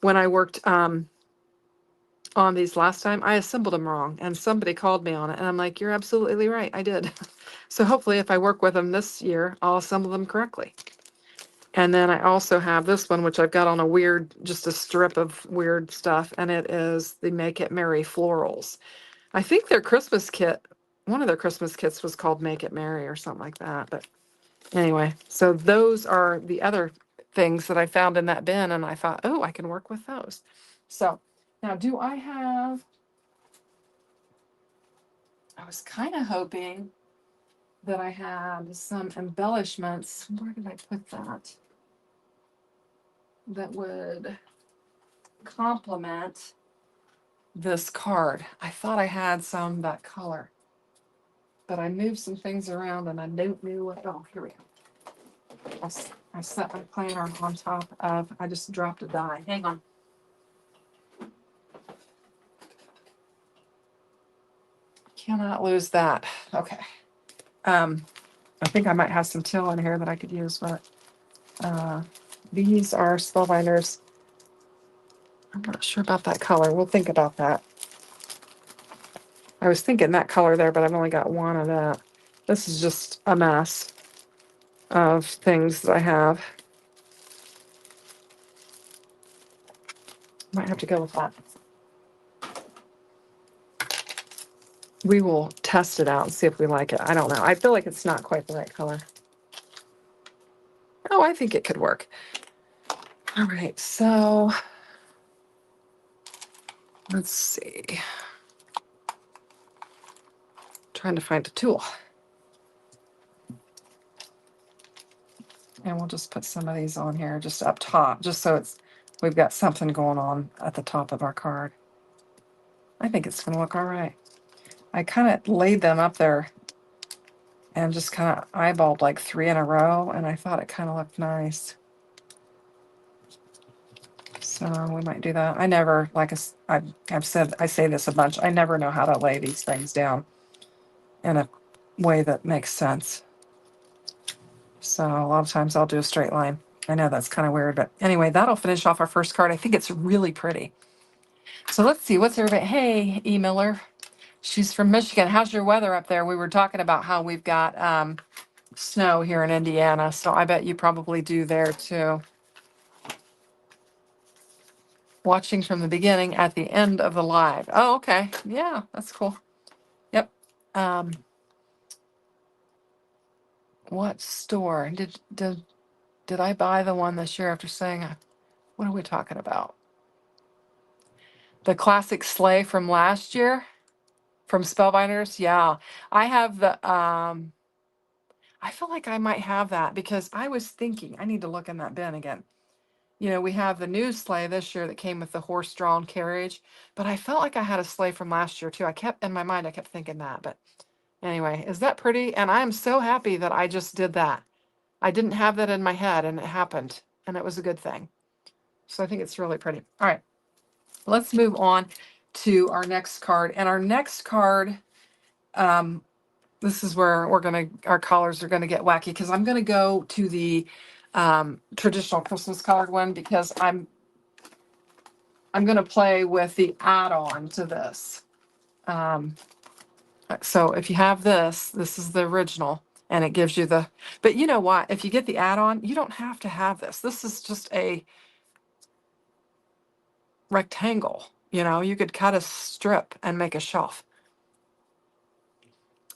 When I worked on these last time, I assembled them wrong, and somebody called me on it, and I'm like, you're absolutely right, I did. So hopefully if I work with them this year, I'll assemble them correctly. And then I also have this one, which I've got on a weird, just a strip of weird stuff, and it is the Make It Merry florals. I think their Christmas kit, one of their Christmas kits was called Make It Merry or something like that. But anyway, so those are the other things that I found in that bin, and I thought, oh, I can work with those. So now, do I have, I was kind of hoping that I had some embellishments. Where did I put that? That would complement this card. I thought I had some that color, but I moved some things around and I don't know what. Oh, here we go. I set my planner on top of, I just dropped a die. Hang on. Cannot lose that. Okay. I think I might have some teal in here that I could use, but these are Spellbinders. I'm not sure about that color. We'll think about that. I was thinking that color there, but I've only got one of that. This is just a mess of things that I have. Might have to go with that. We will test it out and see if we like it. I don't know. I feel like it's not quite the right color. Oh, I think it could work. All right, so let's see. Trying to find a tool. And we'll just put some of these on here just up top, just so we've got something going on at the top of our card. I think it's gonna look all right. I kind of laid them up there and just kind of eyeballed like 3 in a row, and I thought it kind of looked nice. So we might do that. I never, like I've said, I say this a bunch, I never know how to lay these things down in a way that makes sense. So a lot of times I'll do a straight line. I know that's kind of weird, but anyway, that'll finish off our first card. I think it's really pretty. So let's see, what's everybody? Hey, E. Miller. She's from Michigan. How's your weather up there? We were talking about how we've got snow here in Indiana, so I bet you probably do there too. Watching from the beginning at the end of the live. Oh, okay. Yeah, that's cool. Yep. What store? Did I buy the one this year after saying, what are we talking about? The classic sleigh from last year from Spellbinders? Yeah. I have the I feel like I might have that because I was thinking I need to look in that bin again. You know, we have the new sleigh this year that came with the horse-drawn carriage, but I felt like I had a sleigh from last year too. I kept in my mind, I kept thinking that, but anyway, is that pretty? And I'm so happy that I just did that. I didn't have that in my head and it happened, and it was a good thing. So I think it's really pretty. All right, let's move on to our next card. And our next card, this is where our colors are gonna get wacky because I'm gonna go to the traditional Christmas colored one because I'm gonna play with the add-on to this. So if you have this is the original, and it gives you the, but you know what? If you get the add-on, you don't have to have this. This is just a rectangle. You know, you could cut a strip and make a shelf.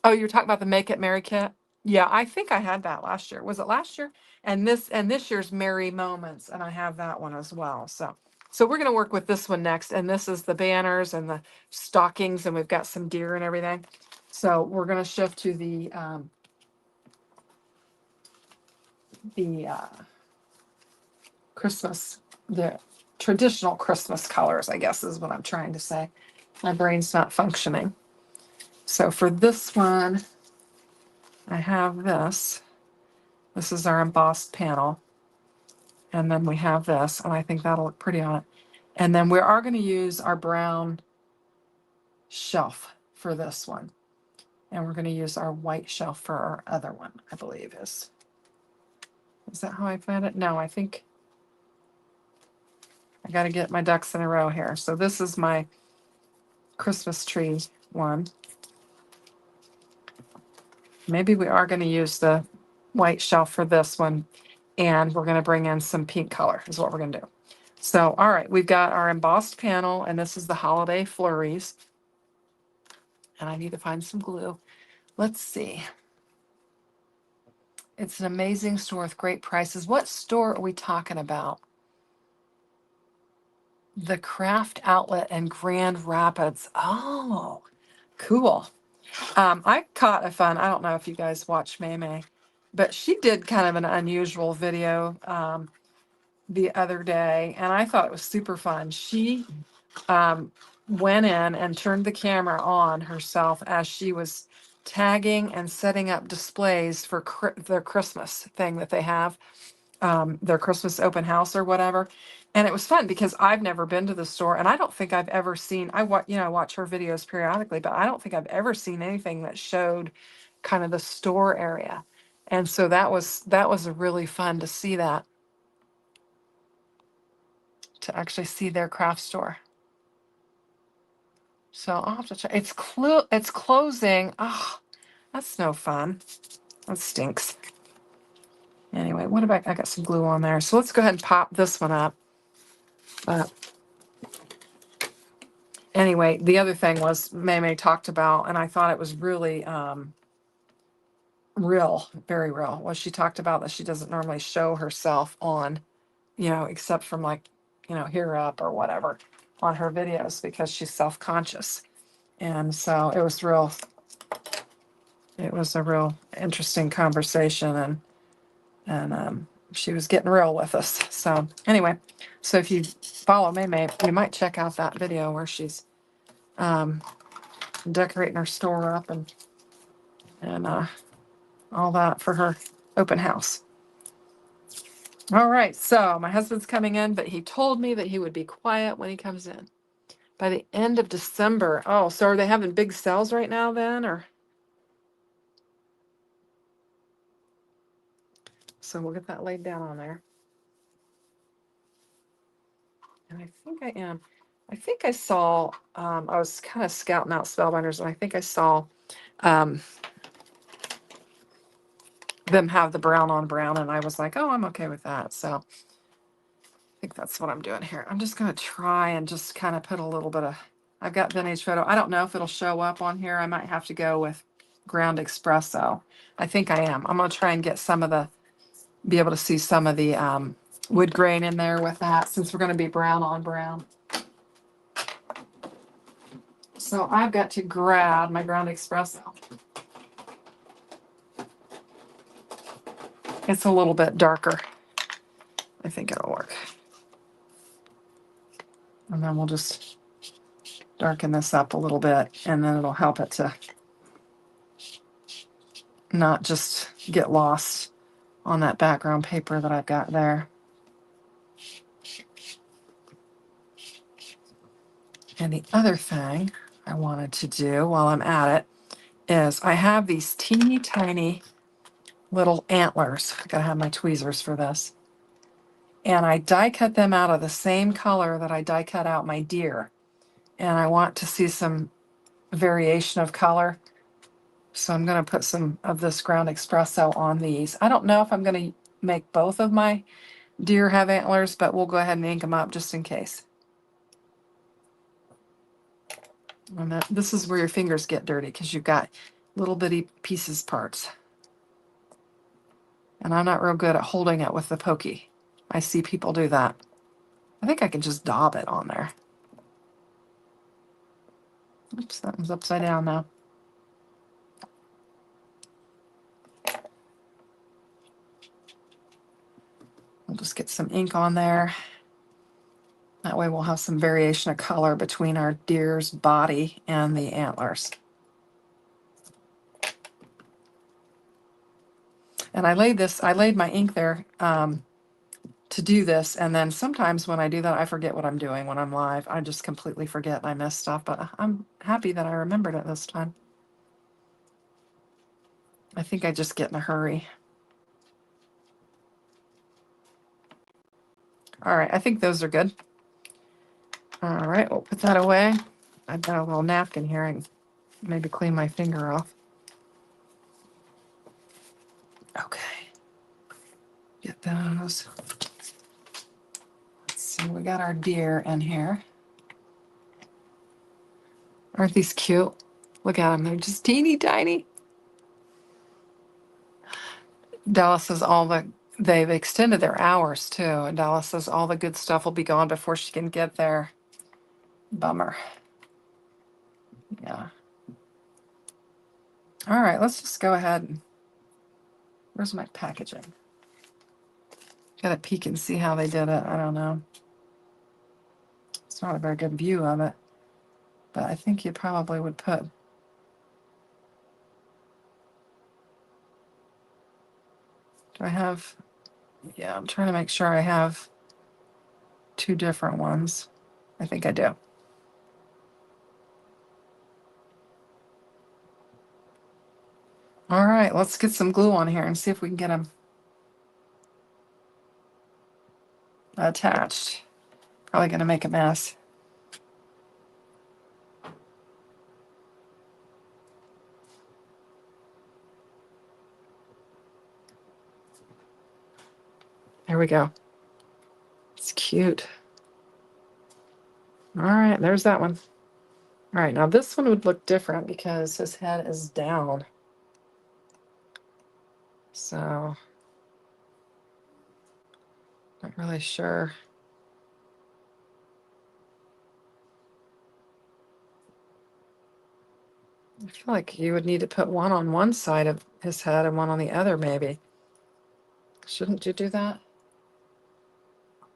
Oh, you're talking about the Make It Merry kit? Yeah, I think I had that last year. Was it last year? And this year's Merry Moments, and I have that one as well. So we're gonna work with this one next, and this is the banners and the stockings, and we've got some deer and everything. So we're gonna shift to the the Christmas, the traditional Christmas colors, I guess is what I'm trying to say. My brain's not functioning. So for this one, I have this. This is our embossed panel. And then we have this, and I think that'll look pretty on it. And then we are going to use our brown shelf for this one. And we're going to use our white shelf for our other one, I believe is. Is that how I found it? No, I think I got to get my ducks in a row here. So this is my Christmas tree one. Maybe we are going to use the white shelf for this one, and we're going to bring in some pink color is what we're going to do. So, all right, we've got our embossed panel, and this is the holiday flurries. And I need to find some glue. Let's see. It's an amazing store with great prices. What store are we talking about? The Craft Outlet in Grand Rapids. Oh, cool. I caught a fun, I don't know if you guys watch May, but she did kind of an unusual video the other day, and I thought it was super fun. She went in and turned the camera on herself as she was tagging and setting up displays for their Christmas thing that they have, their Christmas open house or whatever. And it was fun because I've never been to the store, and I don't think I've ever seen, I watch her videos periodically, but I don't think I've ever seen anything that showed kind of the store area. And so that was really fun to see that, to actually see their craft store. So I'll have to check. It's closing. Oh, that's no fun. That stinks. Anyway, what about, I got some glue on there. So let's go ahead and pop this one up. But anyway, the other thing was May talked about, and I thought it was really real, very real. Was she talked about that she doesn't normally show herself on, except from like, here up or whatever on her videos because she's self-conscious. And so it was a real interesting conversation, and she was getting real with us. So anyway, so if you follow May, you might check out that video where she's decorating her store up and all that for her open house. All right, so my husband's coming in, but he told me that he would be quiet when he comes in. By the end of December. Oh, so are they having big sales right now then, or? So we'll get that laid down on there. And I think I am. I think I saw, I was kind of scouting out Spellbinders, and I think I saw them have the brown on brown, and I was like, oh, I'm okay with that. So I think that's what I'm doing here. I'm just going to try and just kind of put a little bit of, I've got Vintage Photo. I don't know if it'll show up on here. I might have to go with Ground Espresso. I think I am. I'm going to try and get be able to see some of the wood grain in there with that, since we're going to be brown on brown. So I've got to grab my Ground Espresso. It's a little bit darker. I think it'll work. And then we'll just darken this up a little bit, and then it'll help it to not just get lost on that background paper that I've got there. And the other thing I wanted to do while I'm at it is I have these teeny tiny little antlers. I gotta have my tweezers for this. And I die cut them out of the same color that I die cut out my deer. And I want to see some variation of color. So I'm going to put some of this Ground Espresso on these. I don't know if I'm going to make both of my deer have antlers, but we'll go ahead and ink them up just in case. And this is where your fingers get dirty because you've got little bitty pieces parts. And I'm not real good at holding it with the pokey. I see people do that. I think I can just daub it on there. Oops, that one's upside down now. We'll just get some ink on there. That way we'll have some variation of color between our deer's body and the antlers. And I laid my ink there to do this, and then sometimes when I do that, I forget what I'm doing when I'm live. I just completely forget and I miss stuff, but I'm happy that I remembered it this time. I think I just get in a hurry. All right, I think those are good. All right, we'll put that away. I've got a little napkin here. I can maybe clean my finger off. Okay. Get those. Let's see, we got our deer in here. Aren't these cute? Look at them. They're just teeny tiny. Dallas says they've extended their hours too. And Dallas says all the good stuff will be gone before she can get there. Bummer. Yeah. All right, let's just go ahead and, where's my packaging? Gotta peek and see how they did it. I don't know. It's not a very good view of it, but I think you probably would put, do I have, yeah, I'm trying to make sure I have two different ones. I think I do. All right, let's get some glue on here and see if we can get them attached. Probably gonna make a mess. There we go. It's cute. All right, there's that one. All right, now this one would look different because his head is down. So, not really sure. I feel like you would need to put one on one side of his head and one on the other, maybe. Shouldn't you do that?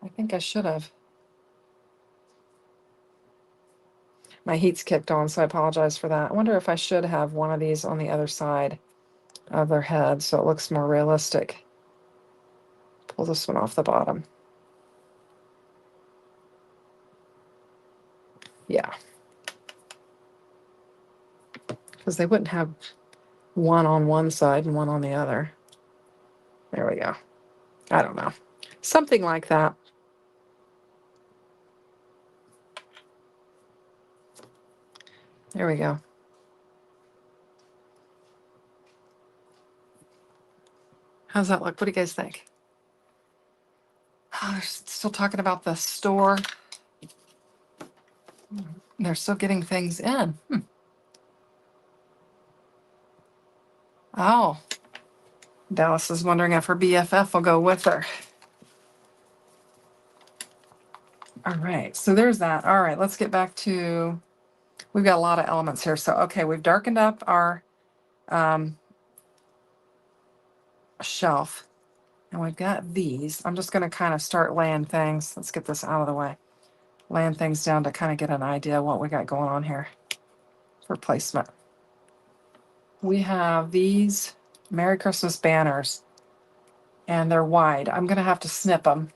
I think I should have. My heat's kicked on, so I apologize for that. I wonder if I should have one of these on the other side of their head so it looks more realistic. Pull this one off the bottom. Yeah. Because they wouldn't have one on one side and one on the other. There we go. I don't know. Something like that. There we go. How's that look? What do you guys think? Oh, they're still talking about the store. They're still getting things in. Oh, Dallas is wondering if her BFF will go with her. All right, so there's that. All right, let's get back to, we've got a lot of elements here. So, okay, we've darkened up our shelf, and we've got these. I'm just going to kind of start laying things. Let's get this out of the way. Laying things down to kind of get an idea of what we got going on here for placement. We have these Merry Christmas banners, and they're wide. I'm going to have to snip them.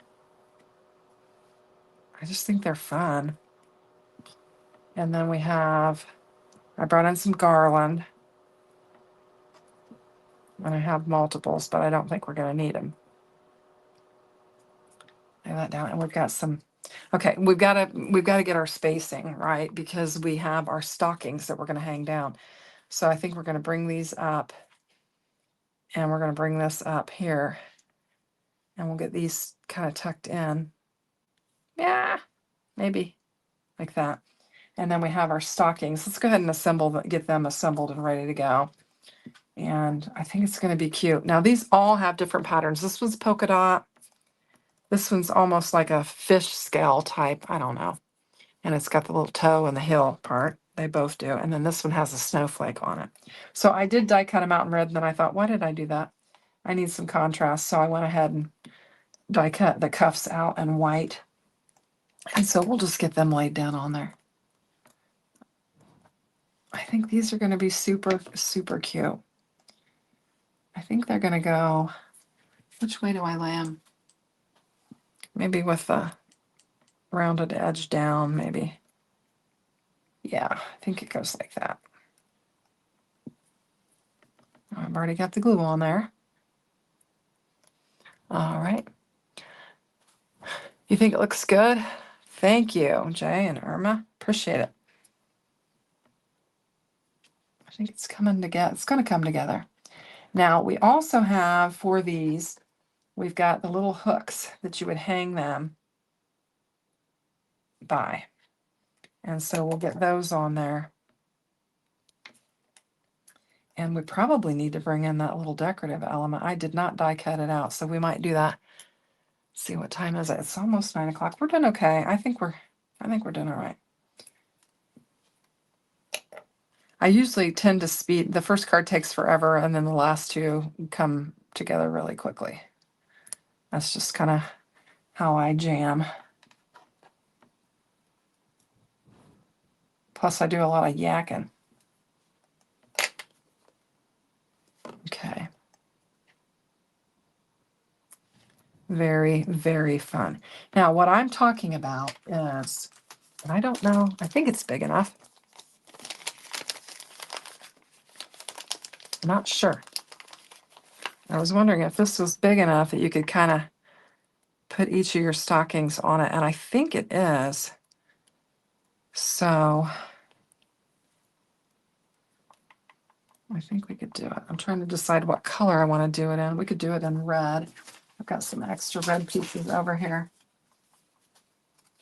I just think they're fun. And then we have, I brought in some garland. And I have multiples, but I don't think we're going to need them. Lay that down, and we've got some. Okay, we've got to get our spacing right because we have our stockings that we're going to hang down. So I think we're going to bring these up, and we're going to bring this up here, and we'll get these kind of tucked in. Yeah, maybe like that. And then we have our stockings. Let's go ahead and assemble, get them assembled and ready to go. And I think it's going to be cute. Now these all have different patterns. This one's polka dot. This one's almost like a fish scale type. I don't know. And it's got the little toe and the heel part. They both do. And then this one has a snowflake on it. So I did die cut them out in red, and then I thought, why did I do that? I need some contrast. So I went ahead and die cut the cuffs out in white. And so we'll just get them laid down on there. I think these are going to be super, super cute. I think they're going to go, which way do I lay them? Maybe with the rounded edge down, maybe. Yeah, I think it goes like that. I've already got the glue on there. All right. You think it looks good? Thank you, Jay and Irma. Appreciate it. I think it's coming together. It's going to come together. Now, we also have, for these, we've got the little hooks that you would hang them by. And so we'll get those on there. And we probably need to bring in that little decorative element. I did not die cut it out, so we might do that. Let's see, what time is it? It's almost 9 o'clock. We're doing okay. I think we're doing all right. I usually tend to speed. The first card takes forever, and then the last two come together really quickly. That's just kind of how I jam. Plus, I do a lot of yakking. Okay. Very, very fun. Now, what I'm talking about is, and I don't know, I think it's big enough. I'm not sure. I was wondering if this was big enough that you could kind of put each of your stockings on it, and I think it is. So I think we could do it. I'm trying to decide what color I want to do it in. We could do it in red. I've got some extra red pieces over here.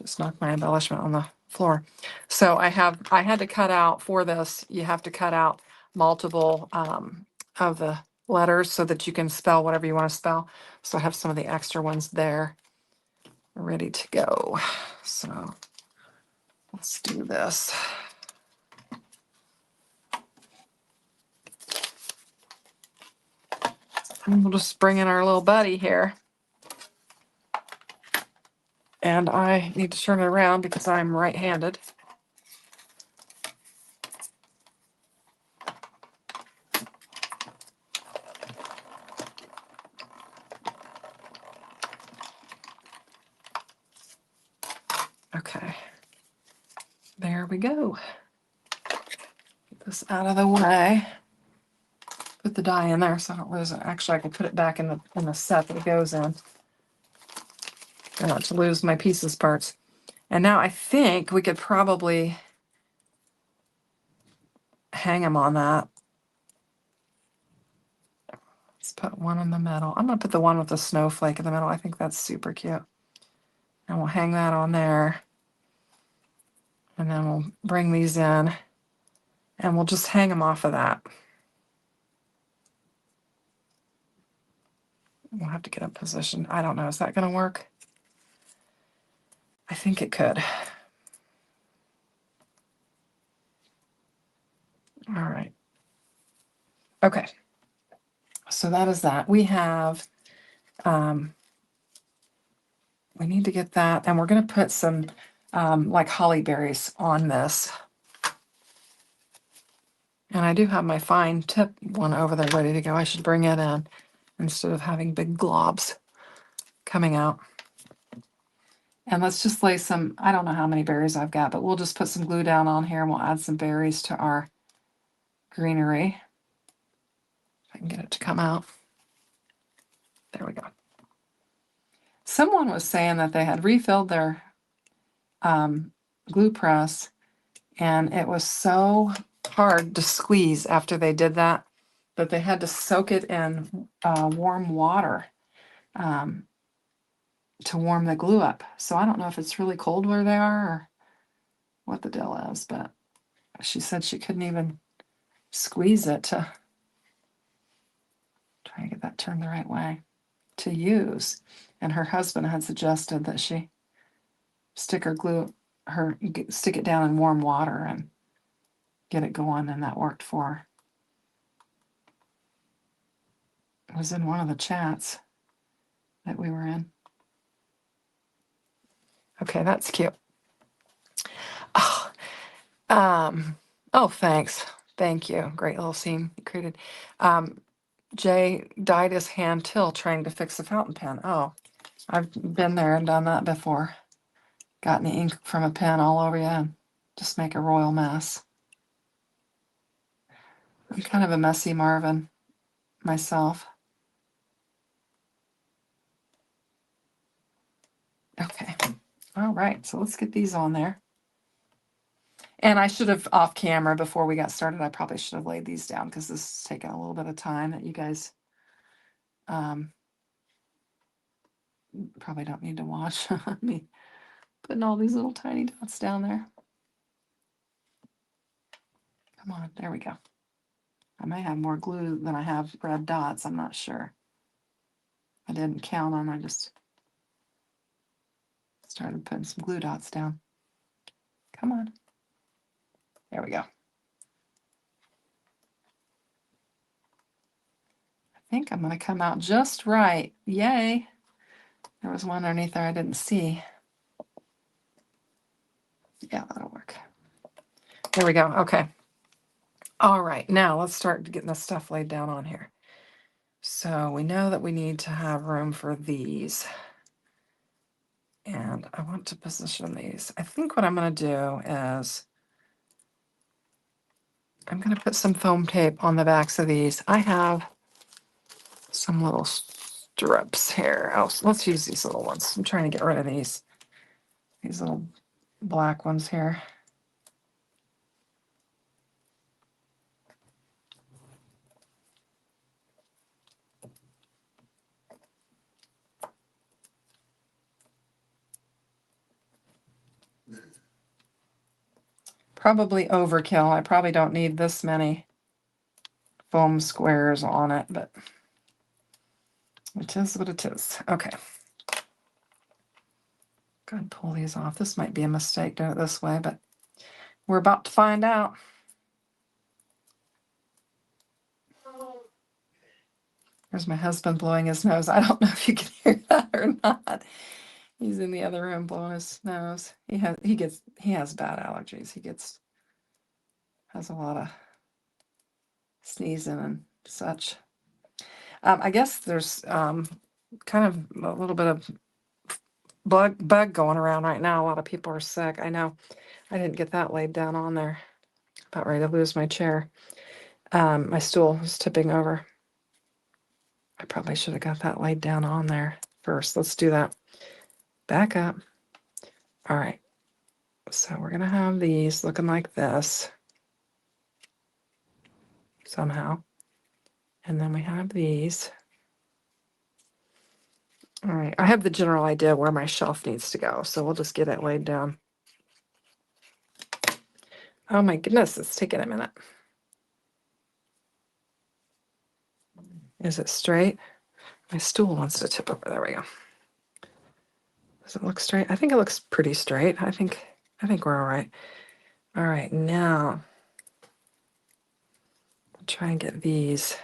Just knocked my embellishment on the floor. So I had to cut out for this. You have to cut out multiple of the letters so that you can spell whatever you want to spell. So I have some of the extra ones there ready to go. So let's do this. And we'll just bring in our little buddy here. And I need to turn it around because I'm right-handed. Okay. There we go. Get this out of the way. Put the die in there so I don't lose it. Actually, I can put it back in the set that it goes in. Not to lose my pieces parts. And now I think we could probably hang them on that. Let's put one in the middle. I'm going to put the one with the snowflake in the middle. I think that's super cute. And we'll hang that on there. And then we'll bring these in. And we'll just hang them off of that. We'll have to get them positioned. I don't know. Is that going to work? I think it could. All right. Okay. So that is that. We have, we need to get that. And we're going to put some like holly berries on this. And I do have my fine tip one over there ready to go. I should bring it in instead of having big globs coming out. And let's just lay some, I don't know how many berries I've got, but we'll just put some glue down on here and we'll add some berries to our greenery. If I can get it to come out. There we go. Someone was saying that they had refilled their glue press and it was so hard to squeeze after they did that that they had to soak it in warm water to warm the glue up. So I don't know if it's really cold where they are or what the deal is, but she said she couldn't even squeeze it to try to get that turned the right way to use. And her husband had suggested that she stick it down in warm water and get it going, and that worked for her. It was in one of the chats that we were in. Okay, that's cute. Oh, oh, thanks. Thank you. Great little scene you created. Um, Jay dyed his hand till trying to fix a fountain pen. Oh, I've been there and done that before. Gotten the ink from a pen all over you and just make a royal mess. I'm kind of a messy Marvin myself. Okay. All right. So let's get these on there. And I should have off camera before we got started. I probably should have laid these down because this is taking a little bit of time that you guys probably don't need to watch me putting all these little tiny dots down there. Come on. There we go. I may have more glue than I have red dots. I'm not sure. I didn't count on. I just started putting some glue dots down. Come on. There we go. I think I'm going to come out just right. Yay. There was one underneath there I didn't see. Yeah, that'll work. There we go. Okay. All right. Now let's start getting this stuff laid down on here. So we know that we need to have room for these. And I want to position these. I think what I'm going to do is I'm going to put some foam tape on the backs of these. I have some little strips here. Oh, so let's use these little ones. I'm trying to get rid of these little black ones here. Probably overkill. I probably don't need this many foam squares on it, but it is what it is. Okay. Go ahead and pull these off. This might be a mistake doing it this way, but we're about to find out. There's my husband blowing his nose. I don't know if you can hear that or not. He's in the other room blowing his nose. He has bad allergies. Has a lot of sneezing and such. I guess there's kind of a little bit of bug going around right now. A lot of people are sick. I know. I didn't get that laid down on there. About ready to lose my chair. My stool is tipping over. I probably should have got that laid down on there first. Let's do that. Back up. All right. So we're going to have these looking like this somehow. And then we have these. All right. I have the general idea where my shelf needs to go. So we'll just get it laid down. Oh my goodness, it's taking a minute. Is it straight? My stool wants to tip over. There we go. Does it look straight? I think it looks pretty straight. I think we're all right. All right, now I'll try and get these.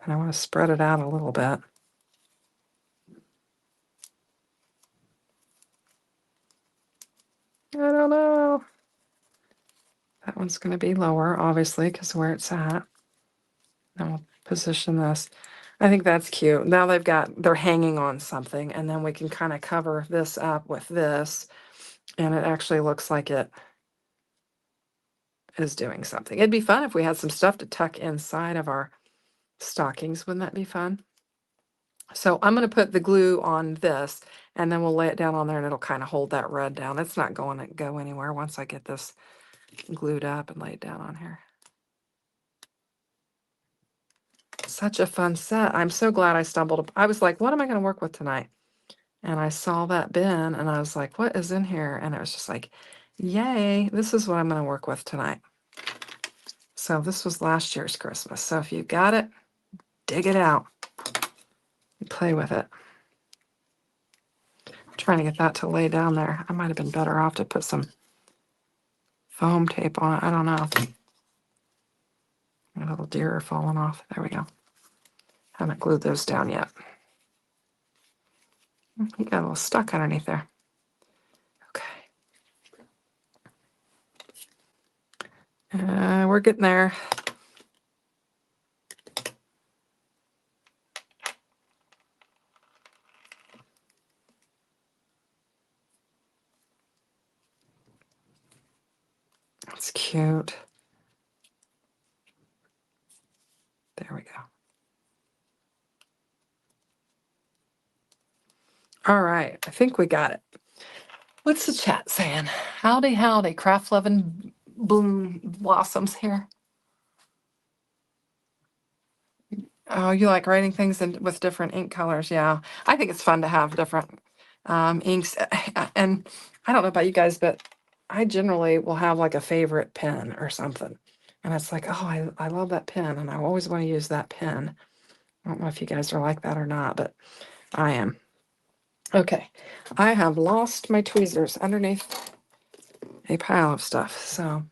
And I want to spread it out a little bit. I don't know. That one's going to be lower, obviously, because where it's at. Now we'll position this. I think that's cute. Now they're hanging on something, and then we can kind of cover this up with this, and it actually looks like it is doing something. It'd be fun if we had some stuff to tuck inside of our stockings. Wouldn't that be fun? So I'm going to put the glue on this, and then we'll lay it down on there, and it'll kind of hold that red down. It's not going to go anywhere once I get this glued up and laid down on here. Such a fun set. I'm so glad I stumbled. I was like, what am I going to work with tonight? And I saw that bin, and I was like, what is in here? And it was just like, yay, this is what I'm going to work with tonight. So this was last year's Christmas. So if you got it, dig it out. Play with it. I'm trying to get that to lay down there. I might have been better off to put some foam tape on it. I don't know. A little deer are falling off. There we go. Haven't glued those down yet. He got a little stuck underneath there. Okay. We're getting there. That's cute. There we go. All right, I think we got it. What's the chat saying? Howdy, howdy, craft loving bloom blossoms here. Oh, you like writing things with different ink colors? Yeah, I think it's fun to have different inks. And I don't know about you guys, but I generally will have like a favorite pen or something. And it's like, oh, I love that pen, and I always want to use that pen. I don't know if you guys are like that or not, but I am. Okay, I have lost my tweezers underneath a pile of stuff. So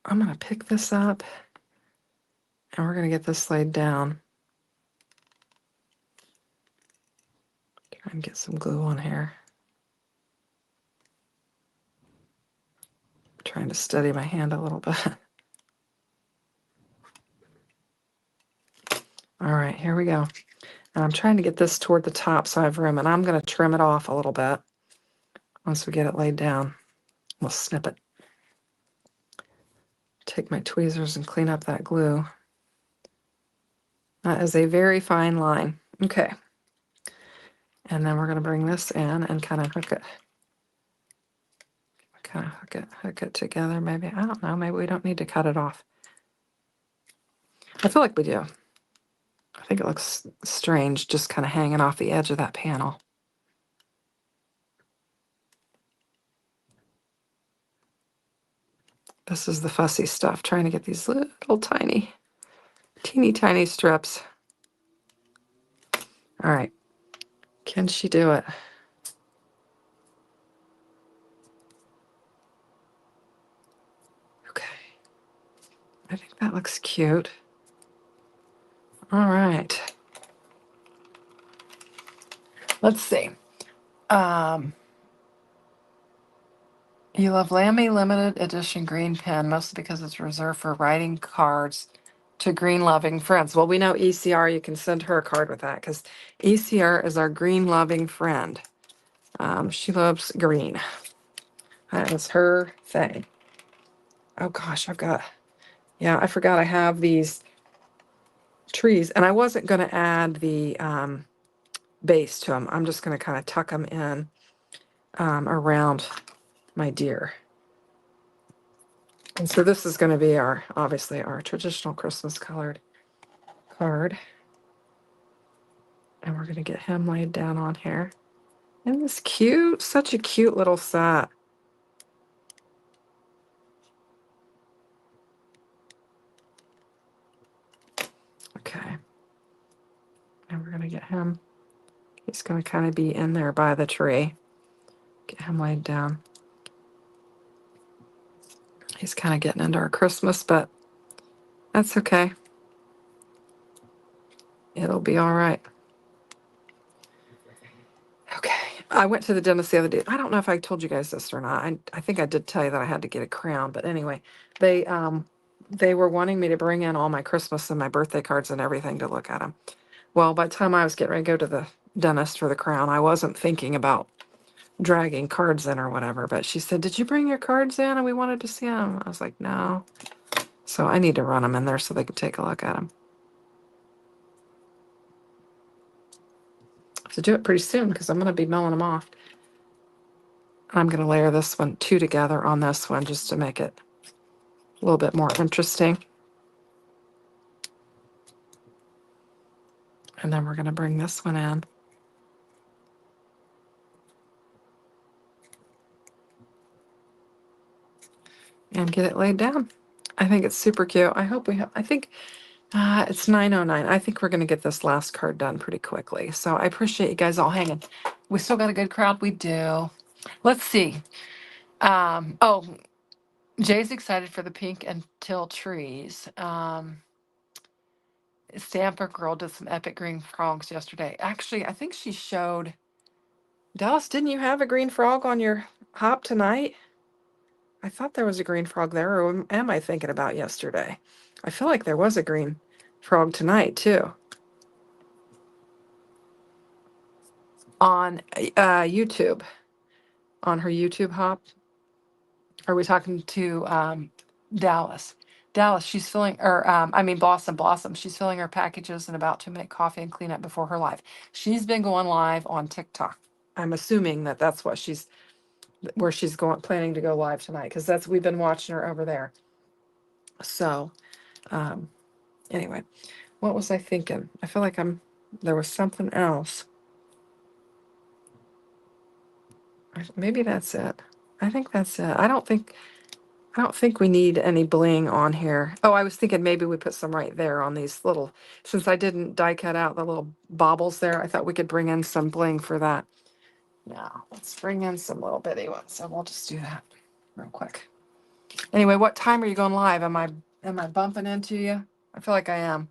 I'm going to pick this up, and we're going to get this laid down. Try and get some glue on here. Trying to steady my hand a little bit. All right, here we go. And I'm trying to get this toward the top so I have room, and I'm going to trim it off a little bit once we get it laid down. We'll snip it. Take my tweezers and clean up that glue. That is a very fine line. Okay. And then we're going to bring this in and kind of hook it. Kind of hook it together maybe. I don't know. Maybe we don't need to cut it off. I feel like we do. I think it looks strange just kind of hanging off the edge of that panel. This is the fussy stuff, trying to get these little tiny, teeny tiny strips. All right. Can she do it? Okay. I think that looks cute. All right. Let's see. You love Lamy limited edition green pen, mostly because it's reserved for writing cards to green loving friends. Well, we know ECR, you can send her a card with that because ECR is our green loving friend. She loves green. That is her thing. Oh gosh, I forgot I have these trees, and I wasn't going to add the base to them. I'm just going to kind of tuck them in around my deer. And so this is going to be obviously our traditional Christmas colored card. And we're going to get him laid down on here. Isn't this cute? Such a cute little set. Okay. And we're going to get him. He's going to kind of be in there by the tree. Get him laid down. He's kind of getting into our Christmas, but that's okay. It'll be all right. Okay. I went to the dentist the other day. I don't know if I told you guys this or not. I think I did tell you that I had to get a crown, but anyway, they were wanting me to bring in all my Christmas and my birthday cards and everything to look at them. Well, by the time I was getting ready to go to the dentist for the crown, I wasn't thinking about dragging cards in or whatever, but she said, "Did you bring your cards in? And we wanted to see them." I was like, "No." So I need to run them in there so they can take a look at them. I have to do it pretty soon because I'm going to be milling them off. I'm going to layer this one two together on this one just to make it a little bit more interesting. And then we're going to bring this one in. And get it laid down. I think it's super cute. I hope we have, I think it's 9:09. I think we're going to get this last card done pretty quickly. So I appreciate you guys all hanging. We still got a good crowd. We do. Let's see. Oh, Jay's excited for the pink and teal trees. Stamper Girl did some epic green frogs yesterday. Actually, I think she showed Dallas, didn't you have a green frog on your hop tonight? I thought there was a green frog there, or am I thinking about yesterday? I feel like there was a green frog tonight too. On YouTube, on her YouTube hop. Are we talking to Dallas? Dallas, she's filling, or I mean Blossom. She's filling her packages and about to make coffee and clean up before her live. She's been going live on TikTok. I'm assuming that that's what where she's planning to go live tonight, because we've been watching her over there. So anyway, what was I thinking? I feel like there was something else. Maybe that's it. I think that's it. I don't think we need any bling on here. Oh, I was thinking maybe we put some right there on these little, since I didn't die cut out the little baubles there, I thought we could bring in some bling for that. Now, let's bring in some little bitty ones. So we'll just do that real quick. Anyway, what time are you going live? Am I bumping into you? I feel like I am.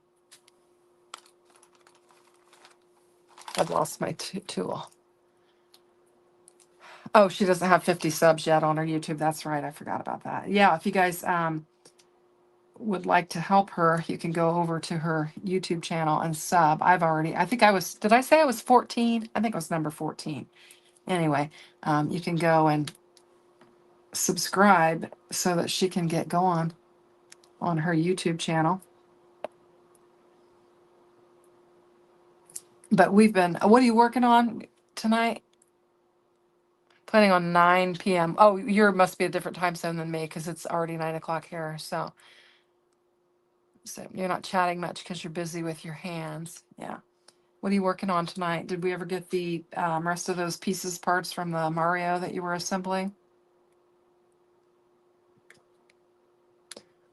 I've lost my tool. Oh, she doesn't have 50 subs yet on her YouTube. That's right. I forgot about that. Yeah, if you guys would like to help her, you can go over to her YouTube channel and sub. Did I say I was 14? I think it was number 14. Anyway, you can go and subscribe so that she can get going on her YouTube channel. But what are you working on tonight? Planning on 9 p.m. Oh, must be a different time zone than me, because it's already 9 o'clock here. So you're not chatting much because you're busy with your hands. Yeah. What are you working on tonight? Did we ever get the rest of those parts from the Mario that you were assembling?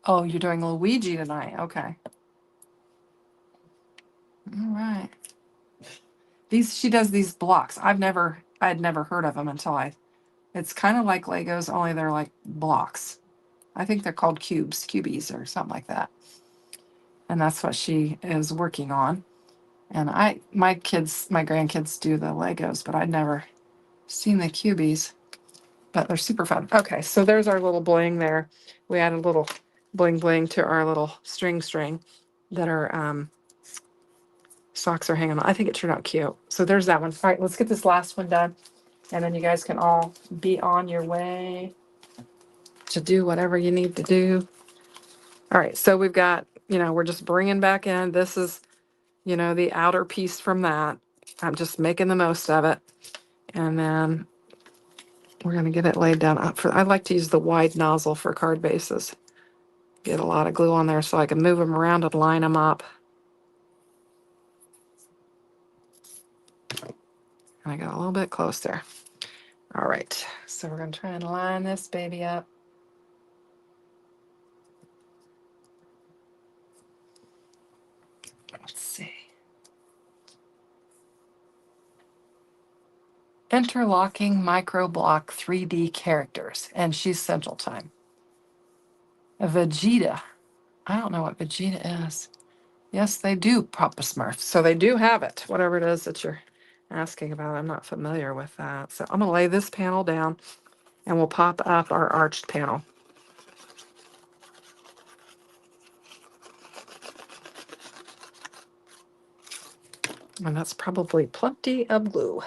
Oh, you're doing Luigi tonight. Okay. All right. She does these blocks. I had never heard of them until it's kind of like Legos, only they're like blocks. I think they're called cubies or something like that. And that's what she is working on. And my grandkids do the Legos, but I'd never seen the cubies. But they're super fun. Okay, so there's our little bling there. We added a little bling bling to our little string that our socks are hanging on. I think it turned out cute. So there's that one. All right, let's get this last one done. And then you guys can all be on your way to do whatever you need to do. All right, so we've got, we're just bringing back in. This is, the outer piece from that. I'm just making the most of it. And then we're going to get it laid down. I like to use the wide nozzle for card bases. Get a lot of glue on there so I can move them around and line them up. And I got a little bit close there. All right, so we're going to try and line this baby up. Let's see. Interlocking microblock 3D characters, and she's Central Time. A Vegeta. I don't know what Vegeta is. Yes, they do, Papa Smurf. So they do have it, whatever it is that you're asking about. I'm not familiar with that. So I'm going to lay this panel down, and we'll pop up our arched panel. And that's probably plenty of glue.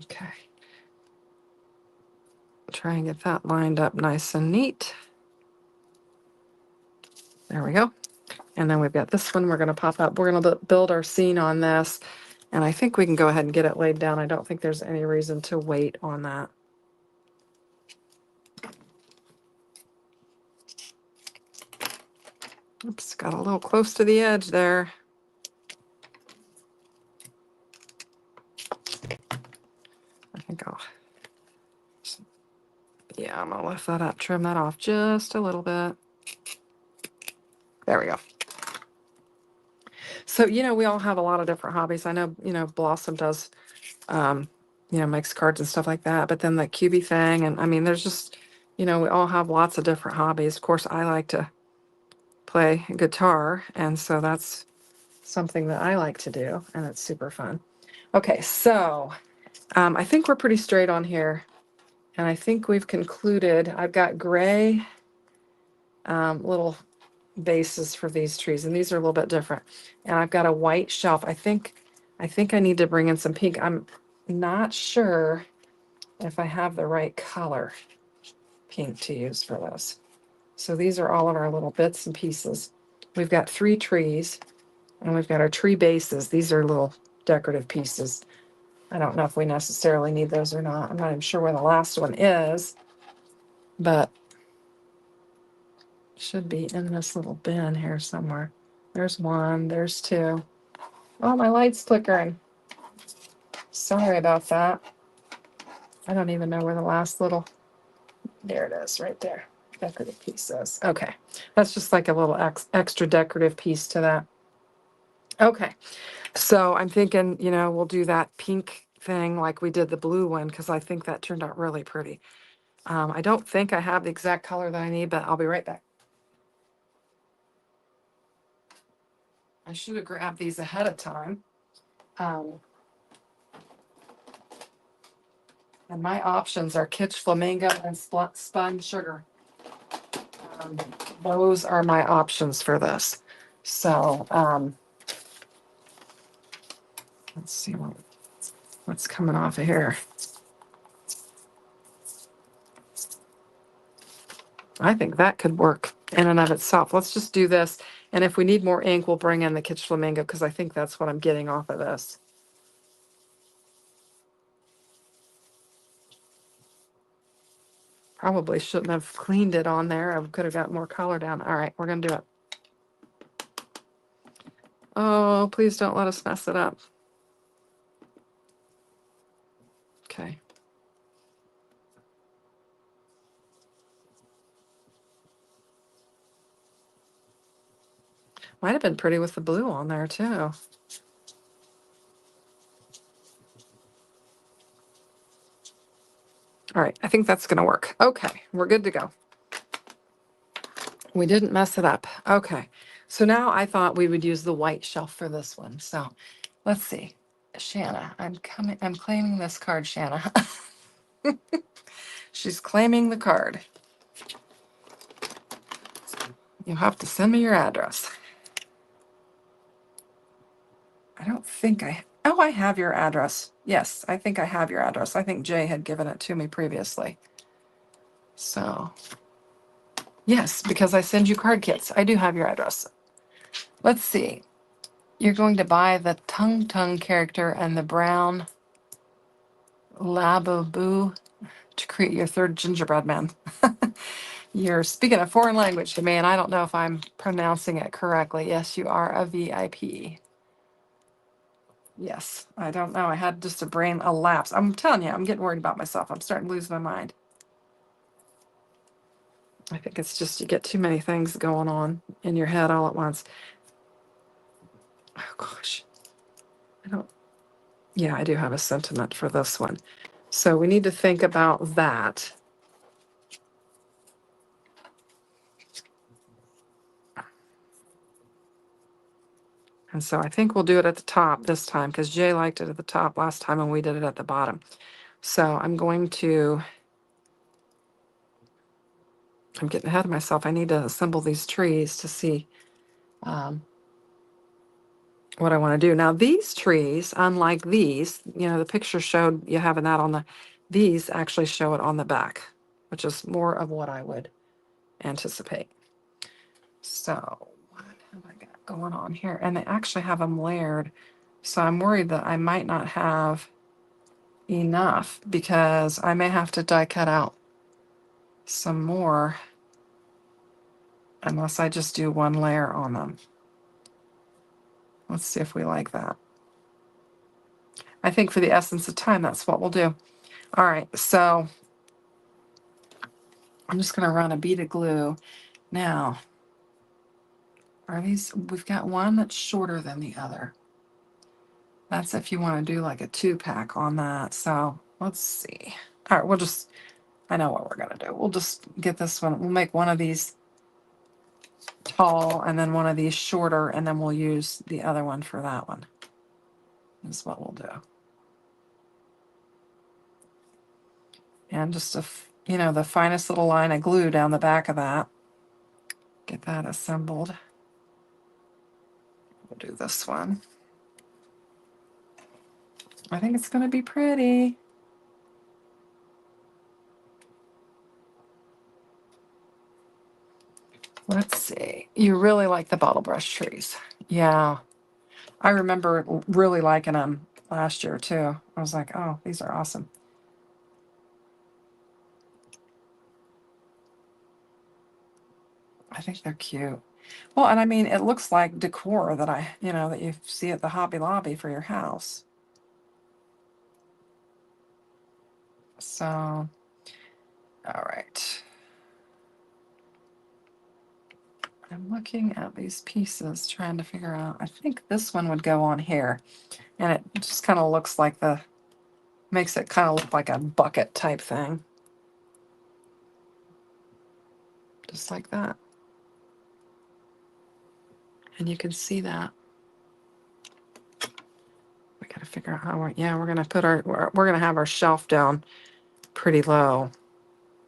Okay. Try and get that lined up nice and neat. There we go. And then we've got this one we're going to pop up. We're going to build our scene on this. And I think we can go ahead and get it laid down. I don't think there's any reason to wait on that. Oops, got a little close to the edge there. I think I'm going to lift that up, trim that off just a little bit. There we go. So, we all have a lot of different hobbies. I know, Blossom does, makes cards and stuff like that. But then the cubie thing, and I mean, there's just, we all have lots of different hobbies. Of course, I like to play guitar, and so that's something that I like to do, and it's super fun. Okay, so I think we're pretty straight on here. And I think we've concluded. I've got gray little bases for these trees, and these are a little bit different. And I've got a white shelf. I think I need to bring in some pink. I'm not sure if I have the right color pink to use for this. So these are all of our little bits and pieces. We've got 3 trees, and we've got our tree bases. These are little decorative pieces. I don't know if we necessarily need those or not. I'm not even sure where the last one is, but should be in this little bin here somewhere. There's 1, there's 2. Oh, my light's flickering. Sorry about that. I don't even know where the last little, there it is, right there. Decorative piece is. Okay, that's just like a little extra decorative piece to that. Okay, so I'm thinking, we'll do that pink thing like we did the blue one, because I think that turned out really pretty. I don't think I have the exact color that I need, but I'll be right back. I should have grabbed these ahead of time. And my options are Kitsch Flamingo and Spun Sugar. Those are my options for this. So let's see what's coming off of here. I think that could work in and of itself. Let's just do this. And if we need more ink, we'll bring in the Kitsch Flamingo, because I think that's what I'm getting off of this. Probably shouldn't have cleaned it on there. I could have got more color down. All right, we're going to do it. Oh, please don't let us mess it up. Okay. Might have been pretty with the blue on there too. All right, I think that's going to work. Okay, we're good to go. We didn't mess it up. Okay, so now I thought we would use the white shelf for this one. So let's see. Shanna, I'm claiming this card, Shanna. She's claiming the card. You'll have to send me your address. I don't think oh, I have your address. Yes, I think I have your address. I think Jay had given it to me previously. So, yes, because I send you card kits. I do have your address. Let's see. You're going to buy the Tung character and the brown Lababoo to create your 3rd gingerbread man. You're speaking a foreign language to me, and I don't know if I'm pronouncing it correctly. Yes, you are a VIP. Yes, I don't know. I had just a lapse. I'm telling you, I'm getting worried about myself. I'm starting to lose my mind. I think it's just you get too many things going on in your head all at once. Oh, gosh. Yeah, I do have a sentiment for this one. So we need to think about that. And so I think we'll do it at the top this time, because Jay liked it at the top last time and we did it at the bottom. So I'm getting ahead of myself. I need to assemble these trees to see what I want to do. Now these trees, unlike these, the picture showed you having that these actually show it on the back, which is more of what I would anticipate. So what have I got going on here? And they actually have them layered. So I'm worried that I might not have enough, because I may have to die cut out some more unless I just do 1 layer on them. Let's see if we like that. I think for the essence of time, that's what we'll do. All right, so I'm just going to run a bead of glue. Now, we've got one that's shorter than the other. That's if you want to do like a 2-pack on that. So let's see. All right, I know what we're going to do. We'll just get this one. We'll make one of these tall and then one of these shorter, and then we'll use the other one for that one. Is what we'll do. And just you know, the finest little line of glue down the back of that. Get that assembled. We'll do this one. I think it's going to be pretty. Let's see. You really like the bottle brush trees. Yeah. I remember really liking them last year too. I was like, oh, these are awesome. I think they're cute. Well, and I mean, it looks like decor that that you see at the Hobby Lobby for your house. So, all right. I'm looking at these pieces, trying to figure out, I think this one would go on here. And it just kind of looks like makes it kind of look like a bucket type thing. Just like that. And you can see that. We got to figure out how we're going to put we're going to have our shelf down pretty low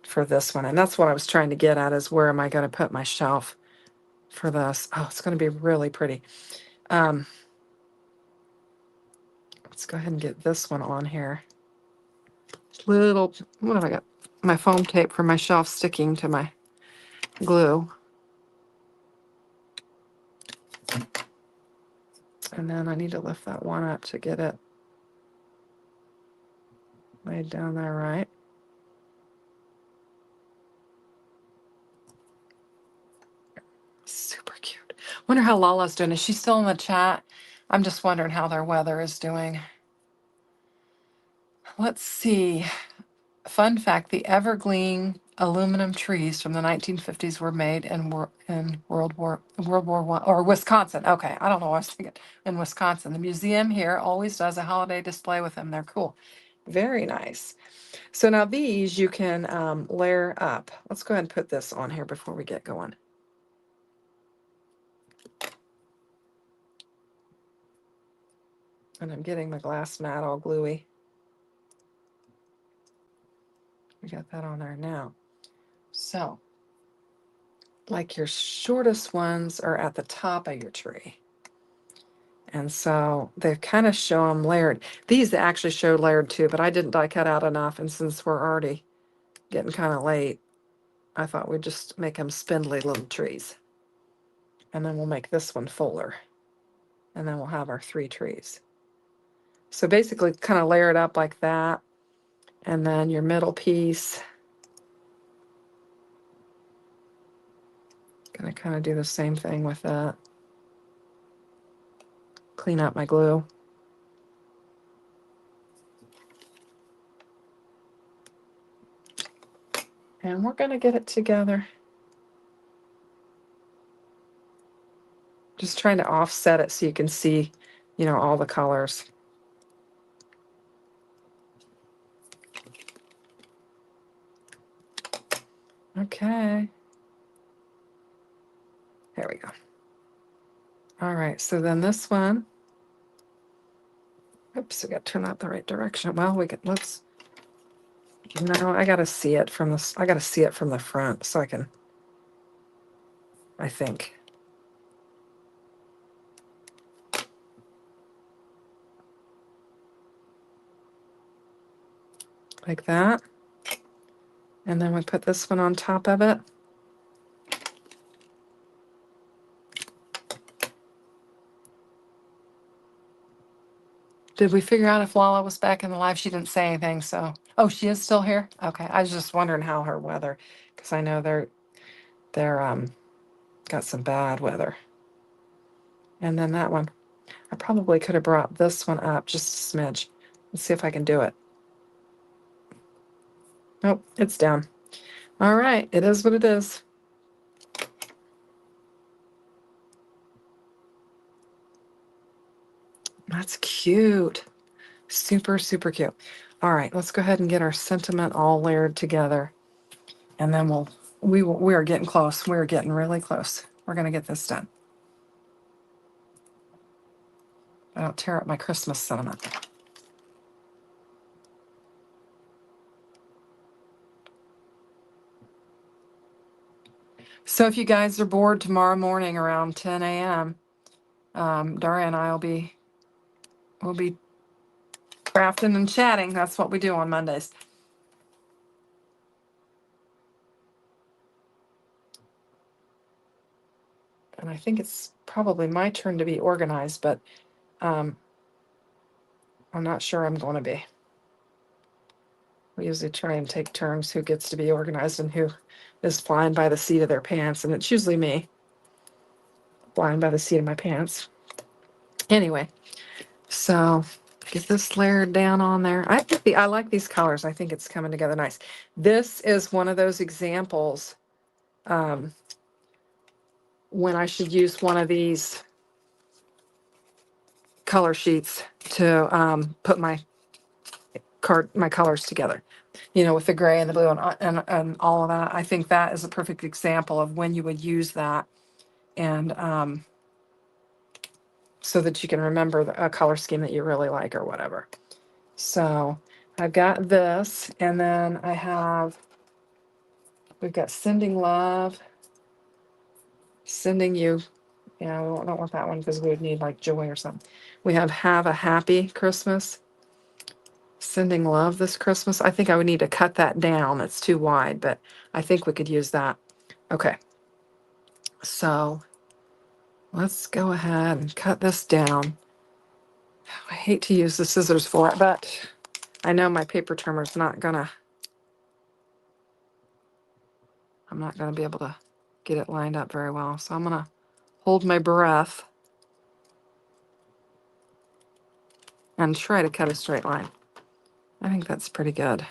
for this one. And that's what I was trying to get at, is where am I going to put my shelf for this? Oh, it's going to be really pretty. Let's go ahead and get this one on here. What have I got? My foam tape for my shelf sticking to my glue. And then I need to lift that one up to get it laid down there right. Super cute. Wonder how Lala's doing. Is she still in the chat? I'm just wondering how their weather is doing. Let's see. Fun fact, the evergreen aluminum trees from the 1950s were made in World War I, or Wisconsin. Okay, I don't know what I was thinking. In Wisconsin. The museum here always does a holiday display with them. They're cool. Very nice. So now these you can layer up. Let's go ahead and put this on here before we get going. And I'm getting my glass mat all gluey. We got that on there now. So, like your shortest ones are at the top of your tree. And so they kind of show them layered. These actually show layered too, but I didn't die cut out enough. And since we're already getting kind of late, I thought we'd just make them spindly little trees. And then we'll make this one fuller. And then we'll have our 3 trees. So basically kind of layer it up like that. And then your middle piece. Gonna kind of do the same thing with that. Clean up my glue. And we're gonna get it together. Just trying to offset it so you can see, all the colors. Okay. There we go. All right, so then this one, oops, I got to turn that the right direction. Well, no, I got to see it from this. I got to see it from the front so I think. Like that. And then we put this one on top of it. Did we figure out if Lala was back in the live? She didn't say anything, so. Oh, she is still here? Okay. I was just wondering how her weather, because I know they're got some bad weather. And then that one. I probably could have brought this one up just a smidge. Let's see if I can do it. Nope, it's down. All right, it is what it is. That's cute. Super, super cute. All right, let's go ahead and get our sentiment all layered together. And then we are getting close. We're getting really close. We're going to get this done. I don't tear up my Christmas sentiment. So if you guys are bored tomorrow morning around 10 a.m., Daria and I we'll be crafting and chatting. That's what we do on Mondays. And I think it's probably my turn to be organized, but I'm not sure I'm going to be. We usually try and take turns who gets to be organized and who is flying by the seat of their pants, and it's usually me flying by the seat of my pants. Anyway, so get this layered down on there. I like these colors. I think it's coming together nice. This is one of those examples when I should use one of these color sheets to put my colors together, with the gray and the blue and all of that. I think that is a perfect example of when you would use that, and so that you can remember a color scheme that you really like or whatever. So I've got this, and then we've got sending love, sending you. Yeah, we don't want that one because we would need like joy or something. We have a happy Christmas, sending love this Christmas. I think I would need to cut that down. It's too wide, but I think we could use that. Okay. So let's go ahead and cut this down. I hate to use the scissors for it, but I know my paper trimmer's I'm not gonna be able to get it lined up very well. So I'm gonna hold my breath and try to cut a straight line. I think that's pretty good.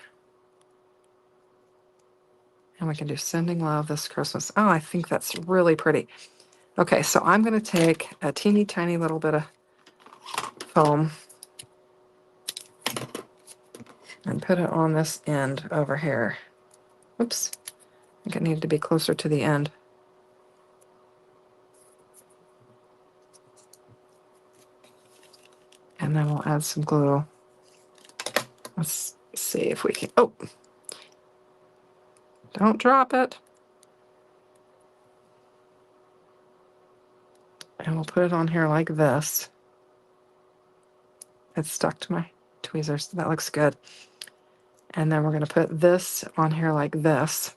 And we can do sending love this Christmas. Oh, I think that's really pretty. Okay, so I'm gonna take a teeny tiny little bit of foam and put it on this end over here. Oops, I think it needed to be closer to the end. And then we'll add some glue. Let's see if we can, oh, don't drop it. And we'll put it on here like this. It's stuck to my tweezers. That looks good. And then we're going to put this on here like this.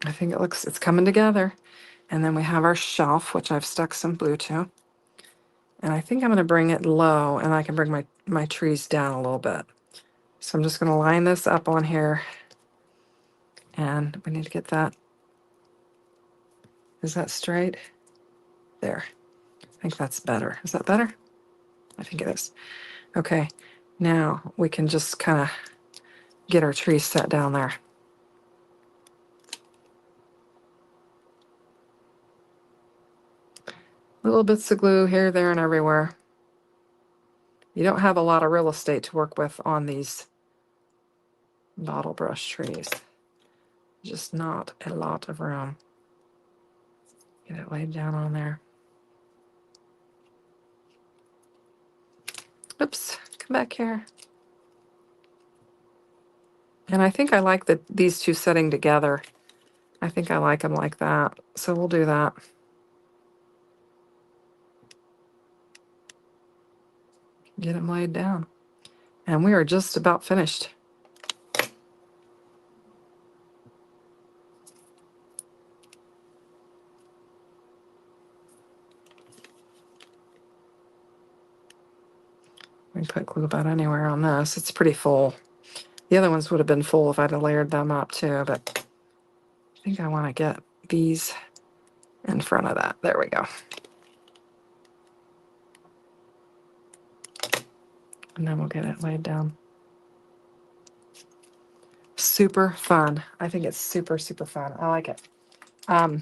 I think it's coming together. And then we have our shelf, which I've stuck some glue to. And I think I'm going to bring it low, and I can bring my trees down a little bit. So I'm just going to line this up on here. And we need to get that. Is that straight? There. I think that's better. Is that better? I think it is. Okay. Now we can just kind of get our trees set down there. Little bits of glue here, there, and everywhere. You don't have a lot of real estate to work with on these bottle brush trees. Just not a lot of room. Get it laid down on there. Oops, come back here. And I think I like these two setting together. I think I like them like that. So we'll do that. Get them laid down. And we are just about finished. We can put glue about anywhere on this. It's pretty full. The other ones would have been full if I'd have layered them up too, but I think I want to get these in front of that. There we go. And then we'll get it laid down. Super fun. I think it's super, super fun. I like it. Now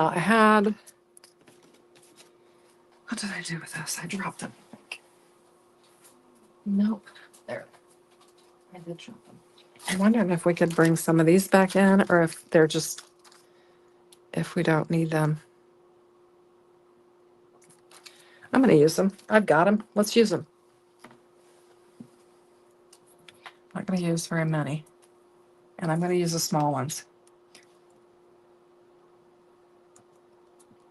I had, what did I do with this? I dropped them. Nope. There. I did drop them. I'm wondering if we could bring some of these back in, or if they're just, if we don't need them. I'm going to use them. I've got them. Let's use them. Not going to use very many. And I'm going to use the small ones.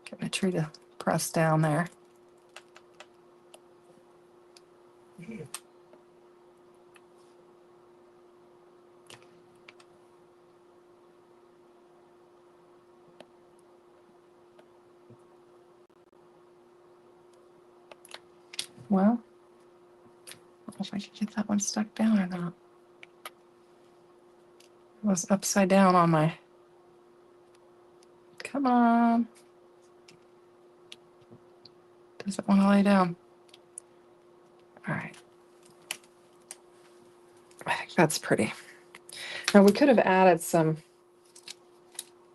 Get my tree to press down there. Well, I don't know if I can get that one stuck down or not. It was upside down on my... Come on. Doesn't want to lay down. All right. I think that's pretty. Now we could have added some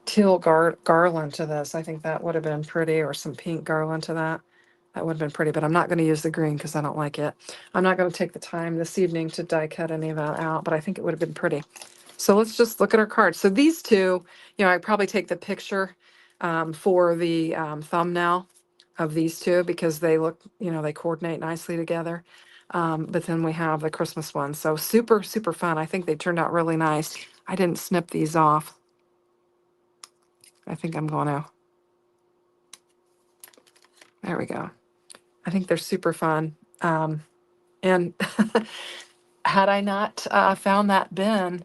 teal garland to this. I think that would have been pretty, or some pink garland to that. That would have been pretty, but I'm not going to use the green because I don't like it. I'm not going to take the time this evening to die cut any of that out, but I think it would have been pretty. So let's just look at our cards. So these two, I'd probably take the picture for the thumbnail of these two because they look, they coordinate nicely together. But then we have the Christmas one. So super, super fun. I think they turned out really nice. I didn't snip these off. I think I'm going to. There we go. I think they're super fun. And had I not found that bin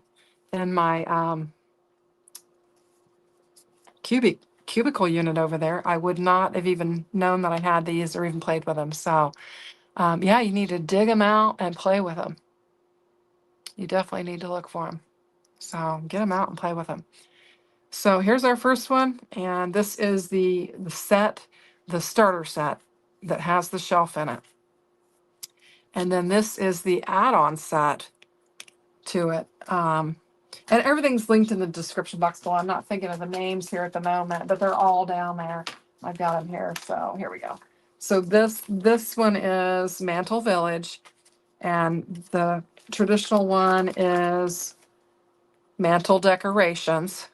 in my cubicle unit over there, I would not have even known that I had these or even played with them. So yeah, you need to dig them out and play with them. You definitely need to look for them. So get them out and play with them. So here's our first one, and this is the set, the starter set that has the shelf in it. And then this is the add-on set to it. And everything's linked in the description box below. I'm not thinking of the names here at the moment, but they're all down there. I've got them here, so here we go. So this one is Mantle Village, and the traditional one is Mantle Decorations,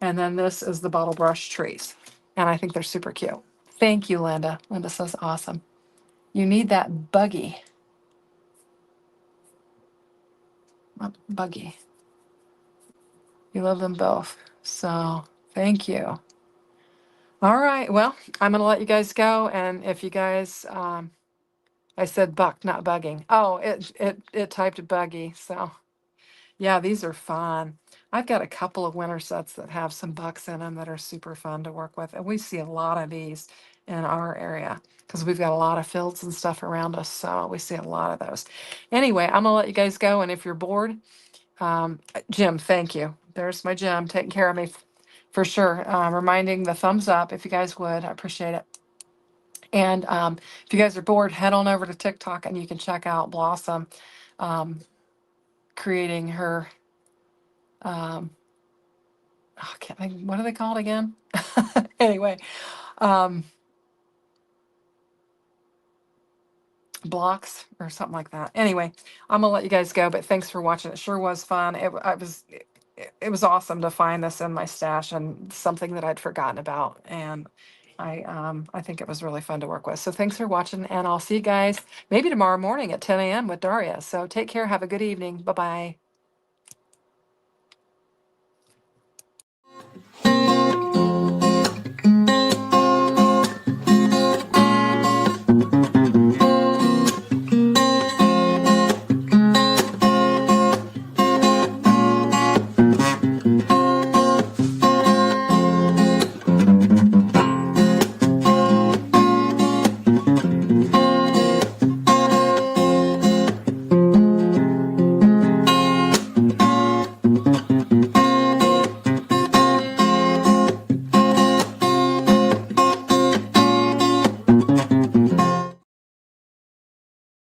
and then this is the Bottle Brush Trees. And I think they're super cute. Thank you, Linda. Linda says awesome. You need that buggy. Buggy. You love them both. So thank you. All right. Well, I'm going to let you guys go. And if you guys, I said buck, not bugging. Oh, it typed buggy. So yeah, these are fun. I've got a couple of winter sets that have some bucks in them that are super fun to work with. And we see a lot of these in our area because we've got a lot of fields and stuff around us. So we see a lot of those. Anyway, I'm going to let you guys go. And if you're bored, Jim, thank you. There's my Jim taking care of me for sure. Reminding the thumbs up if you guys would. I appreciate it. And if you guys are bored, head on over to TikTok and you can check out Blossom creating her, what are they called again? Anyway, blocks or something like that. Anyway, I'm gonna let you guys go, but thanks for watching. It sure was fun. It was awesome to find this in my stash and something that I'd forgotten about. And I think it was really fun to work with. So thanks for watching, and I'll see you guys maybe tomorrow morning at 10 a.m. with Daria. So take care. Have a good evening. Bye-bye.